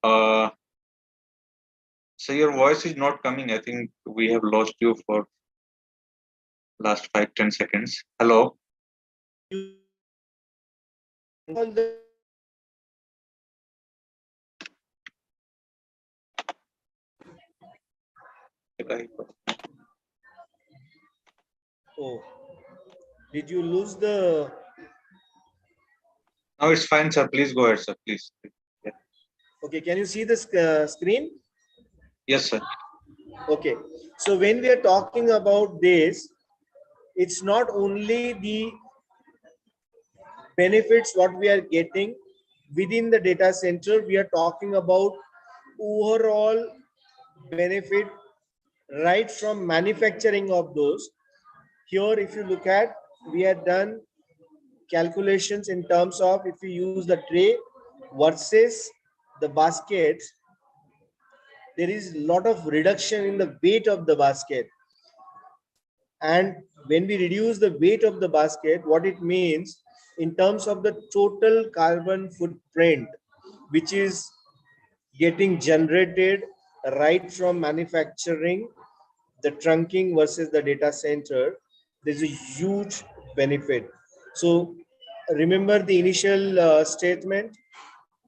So your voice is not coming. I think we have lost you for last 5-10 seconds. Hello. all the oh, did you lose the Now it's fine, sir. Please go ahead, sir. Please. Yeah. okay, can you see the screen? Yes, sir. Okay, so when we are talking about this, it's not only the benefits what we are getting within the data center, we are talking about overall benefit right from manufacturing of those. Here, if you look at, we have done calculations in terms of if you use the tray versus the baskets, there is a lot of reduction in the weight of the basket. And when we reduce the weight of the basket, what it means in terms of the total carbon footprint, which is getting generated right from manufacturing, the trunking versus the data center, there's a huge benefit. So remember the initial statement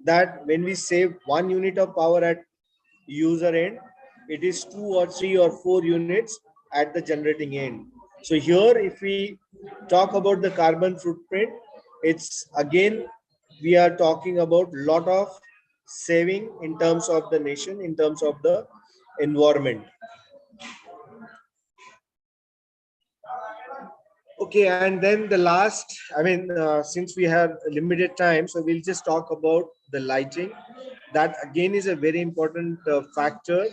that when we save 1 unit of power at user end, it is 2 or 3 or 4 units at the generating end. So here, if we talk about the carbon footprint, it's again, we are talking about lot of saving in terms of the nation, in terms of the environment. Okay, and then the last, I mean, since we have limited time, so we'll just talk about the lighting. That again is a very important factor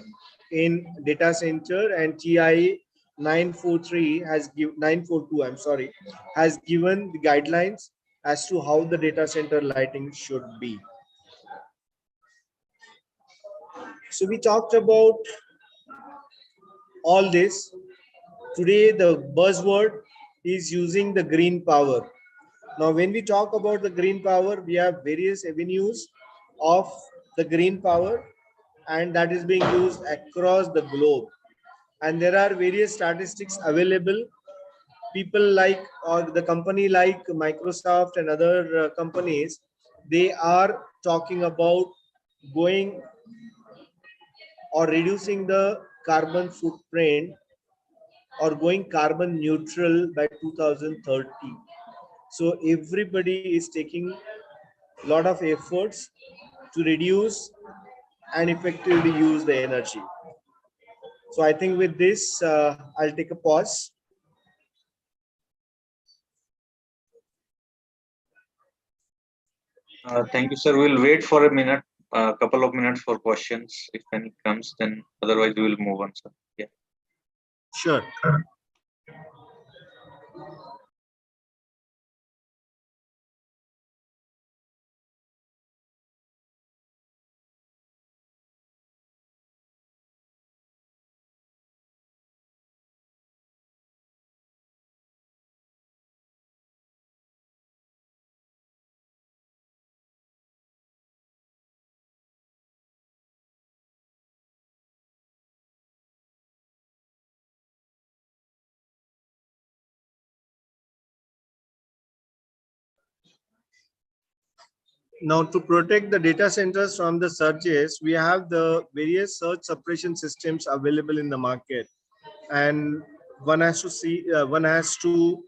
in data center, and TI 943 has given 942, I'm sorry, has given the guidelines as to how the data center lighting should be. So we talked about all this. Today, the buzzword is using the green power. Now, when we talk about the green power, we have various avenues of the green power, and that is being used across the globe. And there are various statistics available. People like, or the company like Microsoft and other companies, they are talking about going or reducing the carbon footprint or going carbon neutral by 2030. So everybody is taking a lot of efforts to reduce and effectively use the energy. So I think with this, I'll take a pause. Thank you, sir. We'll wait for a minute, a couple of minutes for questions. If any comes, then otherwise we will move on, sir. Yeah. Sure. Now, to protect the data centers from the surges, we have the various surge suppression systems available in the market, and one has to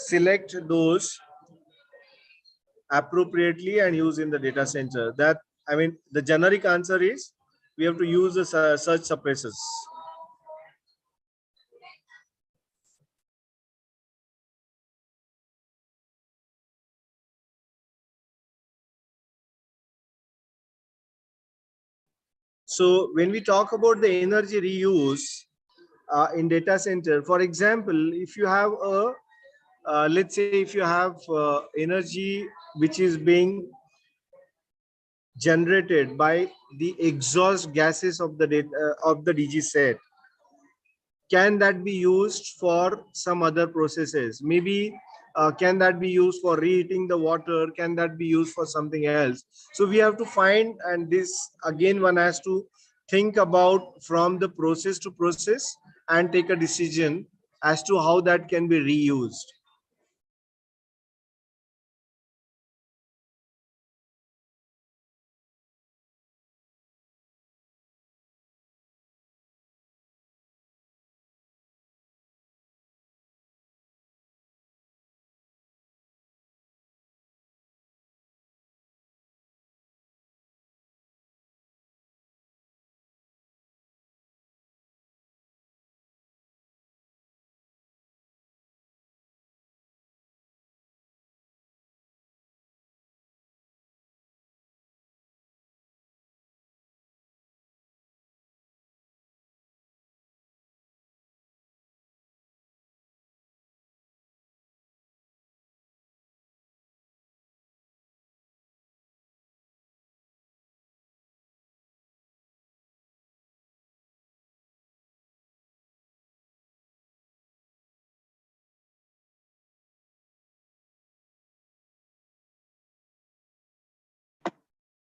select those appropriately and use in the data center. That, I mean, the generic answer is we have to use the surge suppressors. So when we talk about the energy reuse in data center, for example, if you have a let's say if you have energy which is being generated by the exhaust gases of the DG set, can that be used for some other processes? Maybe can that be used for reheating the water? Can that be used for something else? So we have to find, and this again one has to think about from the process to process and take a decision as to how that can be reused.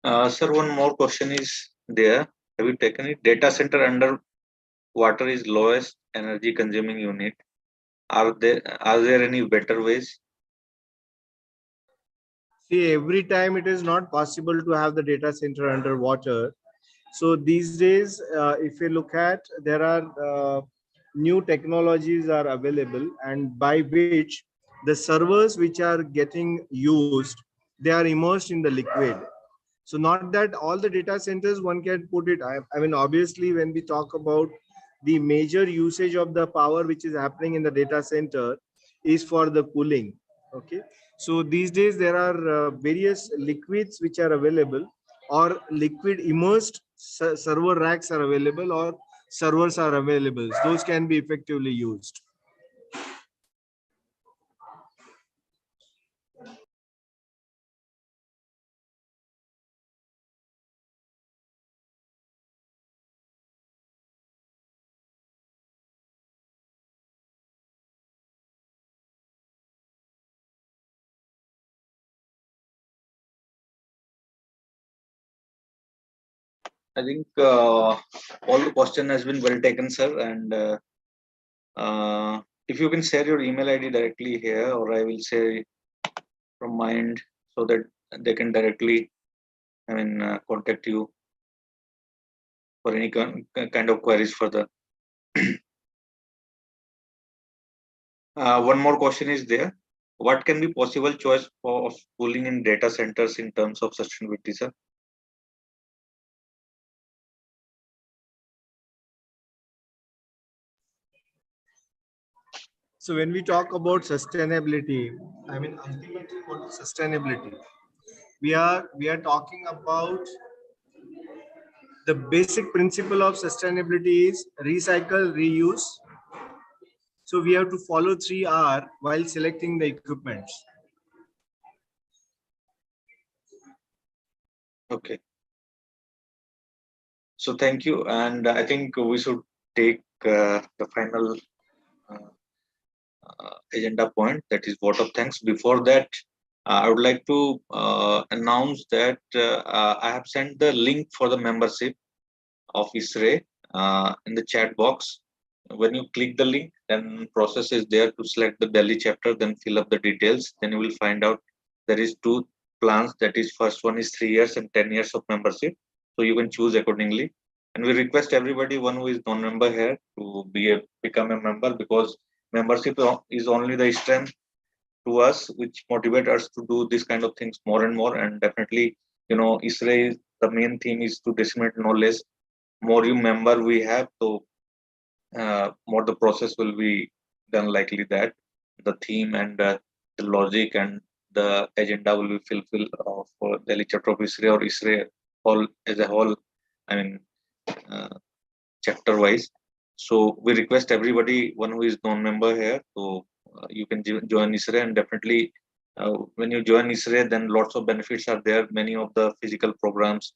Sir, one more question is there. Have you taken it? Data center under water is lowest energy consuming unit. Are there any better ways? See, every time it is not possible to have the data center underwater. So these days, if you look at, there are new technologies are available, and by which the servers which are getting used, they are immersed in the liquid. So not that all the data centers one can put it. I mean, obviously, when we talk about the major usage of the power which is happening in the data center is for the cooling. Okay. So these days there are various liquids which are available, or liquid immersed server racks are available, or servers are available. Those can be effectively used. I think all the question has been well taken, sir. And if you can share your email ID directly here, or I will say from my end, so that they can directly, contact you for any kind of queries further. One more question is there. What can be possible choice of cooling in data centers in terms of sustainability, sir? So when we talk about sustainability, I mean, ultimately what is sustainability? We are talking about the basic principle of sustainability is recycle, reuse. So we have to follow 3R while selecting the equipment. Okay. So thank you, and I think we should take the final agenda point, that is vote of thanks. Before that, I would like to announce that I have sent the link for the membership of ISRE in the chat box. When you click the link, then process is there to select the Delhi chapter, then fill up the details. Then you will find out there is two plans. That is, first one is 3 years and 10 years of membership. So you can choose accordingly. And we request everybody, one who is non-member here, to become a member, because membership is only the strength to us, which motivate us to do this kind of things more and more. And definitely, ISRE, the main theme is to disseminate knowledge. More you member we have, so more the process will be done, likely that the theme and the logic and the agenda will be fulfilled for Delhi chapter of ISRE or ISRE all as a whole. I mean, chapter wise. So we request everybody, one who is non-member here, so you can join ISRE. And definitely when you join ISRE, then lots of benefits are there. Many of the physical programs,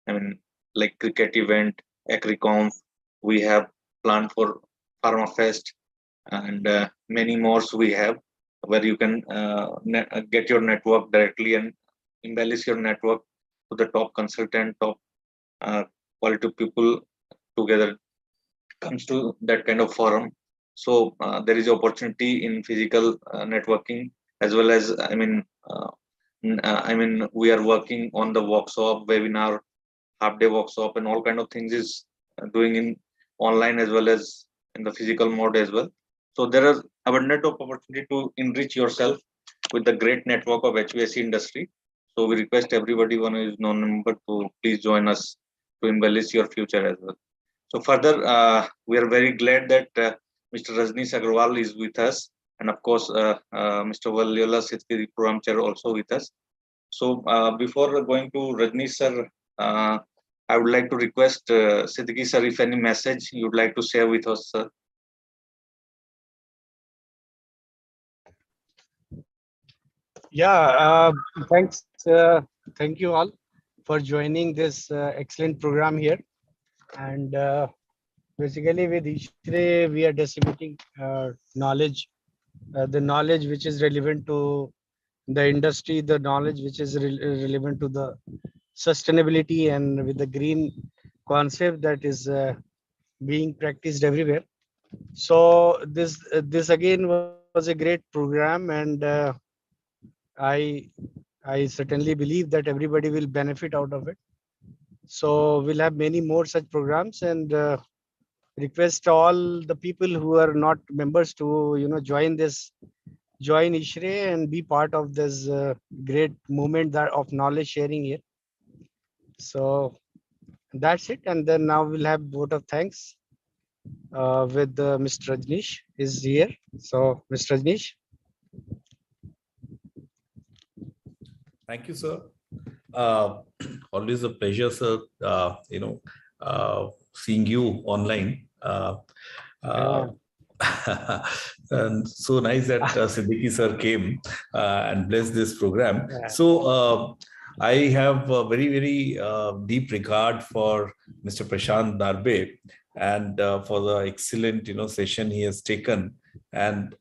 I mean, like cricket event, AgriConf, we have planned for Pharma Fest, and many more we have, where you can get your network directly and embellish your network to the top consultant, top quality people together comes to that kind of forum. So there is opportunity in physical networking, as well as we are working on the workshop, webinar, half day workshop, and all kind of things is doing in online as well as in the physical mode as well. So there is abundant of opportunity to enrich yourself with the great network of HVAC industry. So we request everybody, one who is non-member, to please join us to embellish your future as well. So further, we are very glad that Mr. Rajneesh Agrawal is with us, and of course, Mr. Valyola Siddiqui, Program Chair, also with us. So before going to Rajneesh sir, I would like to request Siddiqui sir, if any message you would like to share with us, sir. Yeah, thanks. Thank you all for joining this excellent program here. And basically with ISRE, we are disseminating knowledge, the knowledge which is relevant to the industry, the knowledge which is relevant to the sustainability, and with the green concept that is being practiced everywhere. So this again was a great program, and I certainly believe that everybody will benefit out of it. So we'll have many more such programs, and request all the people who are not members to join ISRE and be part of this great movement of knowledge sharing here. So that's it. And then now we'll have vote of thanks with Mr. Rajneesh is here. So Mr. Rajneesh. Thank you, sir. Always a pleasure, sir. Seeing you online. And so nice that Siddiqui sir came and blessed this program. Yeah. So I have a very, very deep regard for Mr. Prashant Darbe, and for the excellent session he has taken. And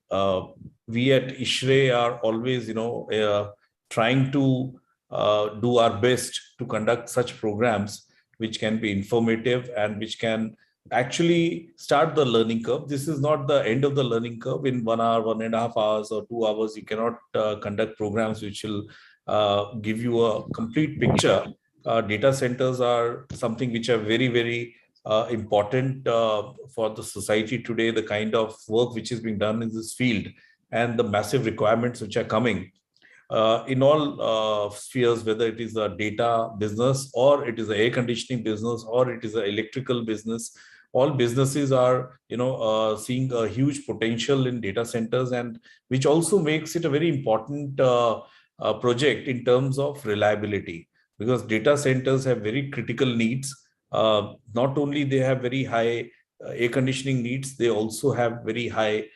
we at ISRE are always trying to do our best to conduct such programs which can be informative and which can actually start the learning curve. This is not the end of the learning curve. In 1 hour, 1.5 hours, or 2 hours, you cannot conduct programs which will give you a complete picture. Data centers are something which are very, very important for the society today, the kind of work which is being done in this field and the massive requirements which are coming. In all spheres, whether it is a data business or it is an air conditioning business or it is an electrical business, all businesses are seeing a huge potential in data centers, and which also makes it a very important project in terms of reliability, because data centers have very critical needs. Not only they have very high air conditioning needs, they also have very high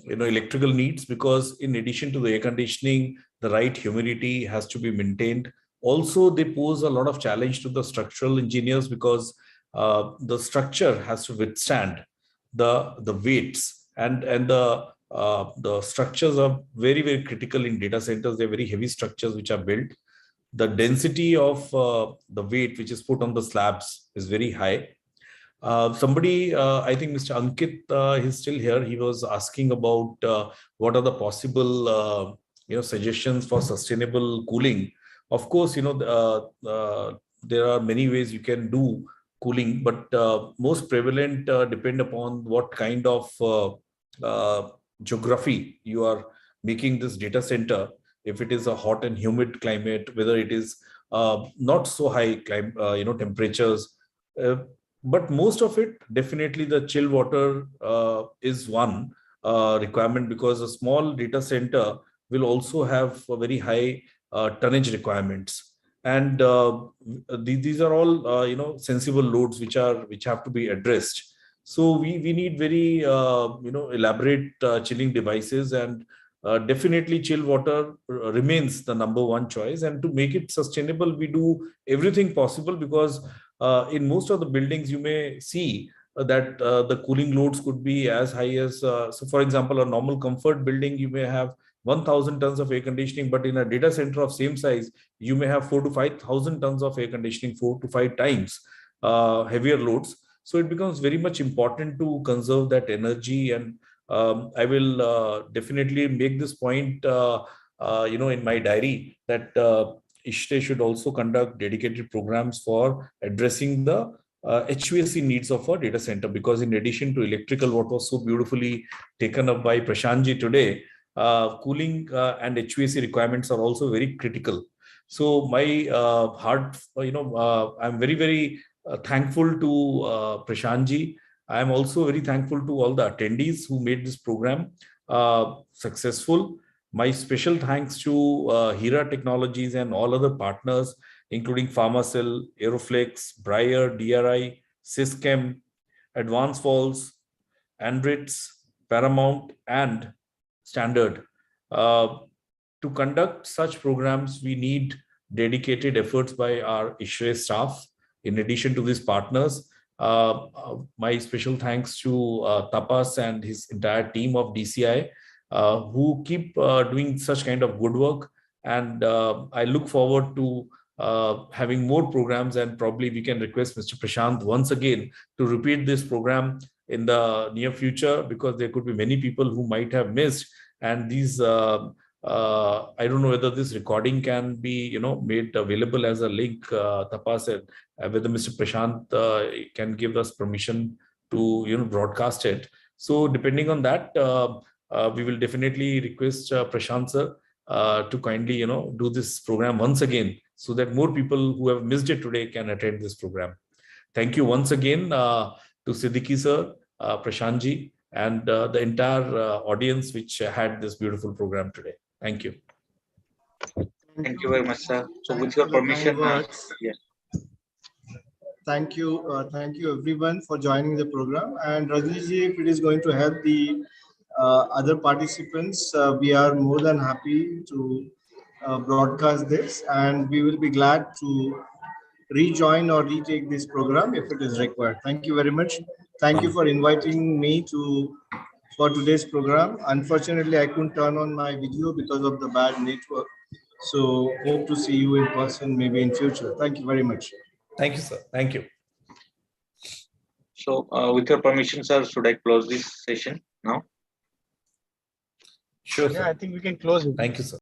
electrical needs, because in addition to the air conditioning, the right humidity has to be maintained. Also, they pose a lot of challenge to the structural engineers, because the structure has to withstand the weights, and the structures are very, very critical in data centers. They're very heavy structures which are built. The density of the weight which is put on the slabs is very high. Somebody, I think Mr. Ankit, he's still here. He was asking about what are the possible suggestions for sustainable cooling. Of course, there are many ways you can do cooling, but most prevalent depend upon what kind of geography you are making this data center. If it is a hot and humid climate, whether it is not so high temperatures, but most of it, definitely the chill water is one requirement, because a small data center will also have a very high tonnage requirements. And these are all sensible loads which have to be addressed. So we need very elaborate chilling devices, and definitely chill water remains the number one choice. And to make it sustainable, we do everything possible, because in most of the buildings you may see that the cooling loads could be as high as so for example, a normal comfort building, you may have 1,000 tons of air conditioning, but in a data center of same size, you may have 4,000 to 5,000 tons of air conditioning, 4 to 5 times heavier loads. So it becomes very much important to conserve that energy. And I will definitely make this point, in my diary, that ISHRE should also conduct dedicated programs for addressing the HVAC needs of a data center, because in addition to electrical, what was so beautifully taken up by Prashantji today, cooling and HVAC requirements are also very critical. So my I'm very, very thankful to Prashantji. I am also very thankful to all the attendees who made this program successful. My special thanks to Hera Technologies and all other partners, including Pharmacell, Aeroflex, Briar, DRI, Syschem, Advanced Walls, Andritz, Paramount, and Standard. To conduct such programs, we need dedicated efforts by our ISHRE staff. In addition to these partners, my special thanks to Tapas and his entire team of DCI, who keep doing such kind of good work. And I look forward to having more programs, and probably we can request Mr. Prashant once again to repeat this program in the near future, because there could be many people who might have missed. And these, I don't know whether this recording can be, made available as a link, Tapas, whether Mr. Prashant can give us permission to, broadcast it. So depending on that, we will definitely request Prashant sir to kindly, do this program once again, so that more people who have missed it today can attend this program. Thank you once again to Siddiqui sir, Prashantji, and the entire audience which had this beautiful program today. Thank you. Thank you very much, sir. So with your permission, yes. Thank you everyone for joining the program. And Rajnish, if it is going to help the other participants, we are more than happy to broadcast this, and we will be glad to rejoin or retake this program if it is required. Thank you very much. Thank you for inviting me for today's program. Unfortunately, I couldn't turn on my video because of the bad network. So hope to see you in person maybe in future. Thank you very much. Thank you, sir. Thank you. So with your permission, sir, should I close this session now? Sure, Yeah, sir. I think we can close it. Thank you, sir.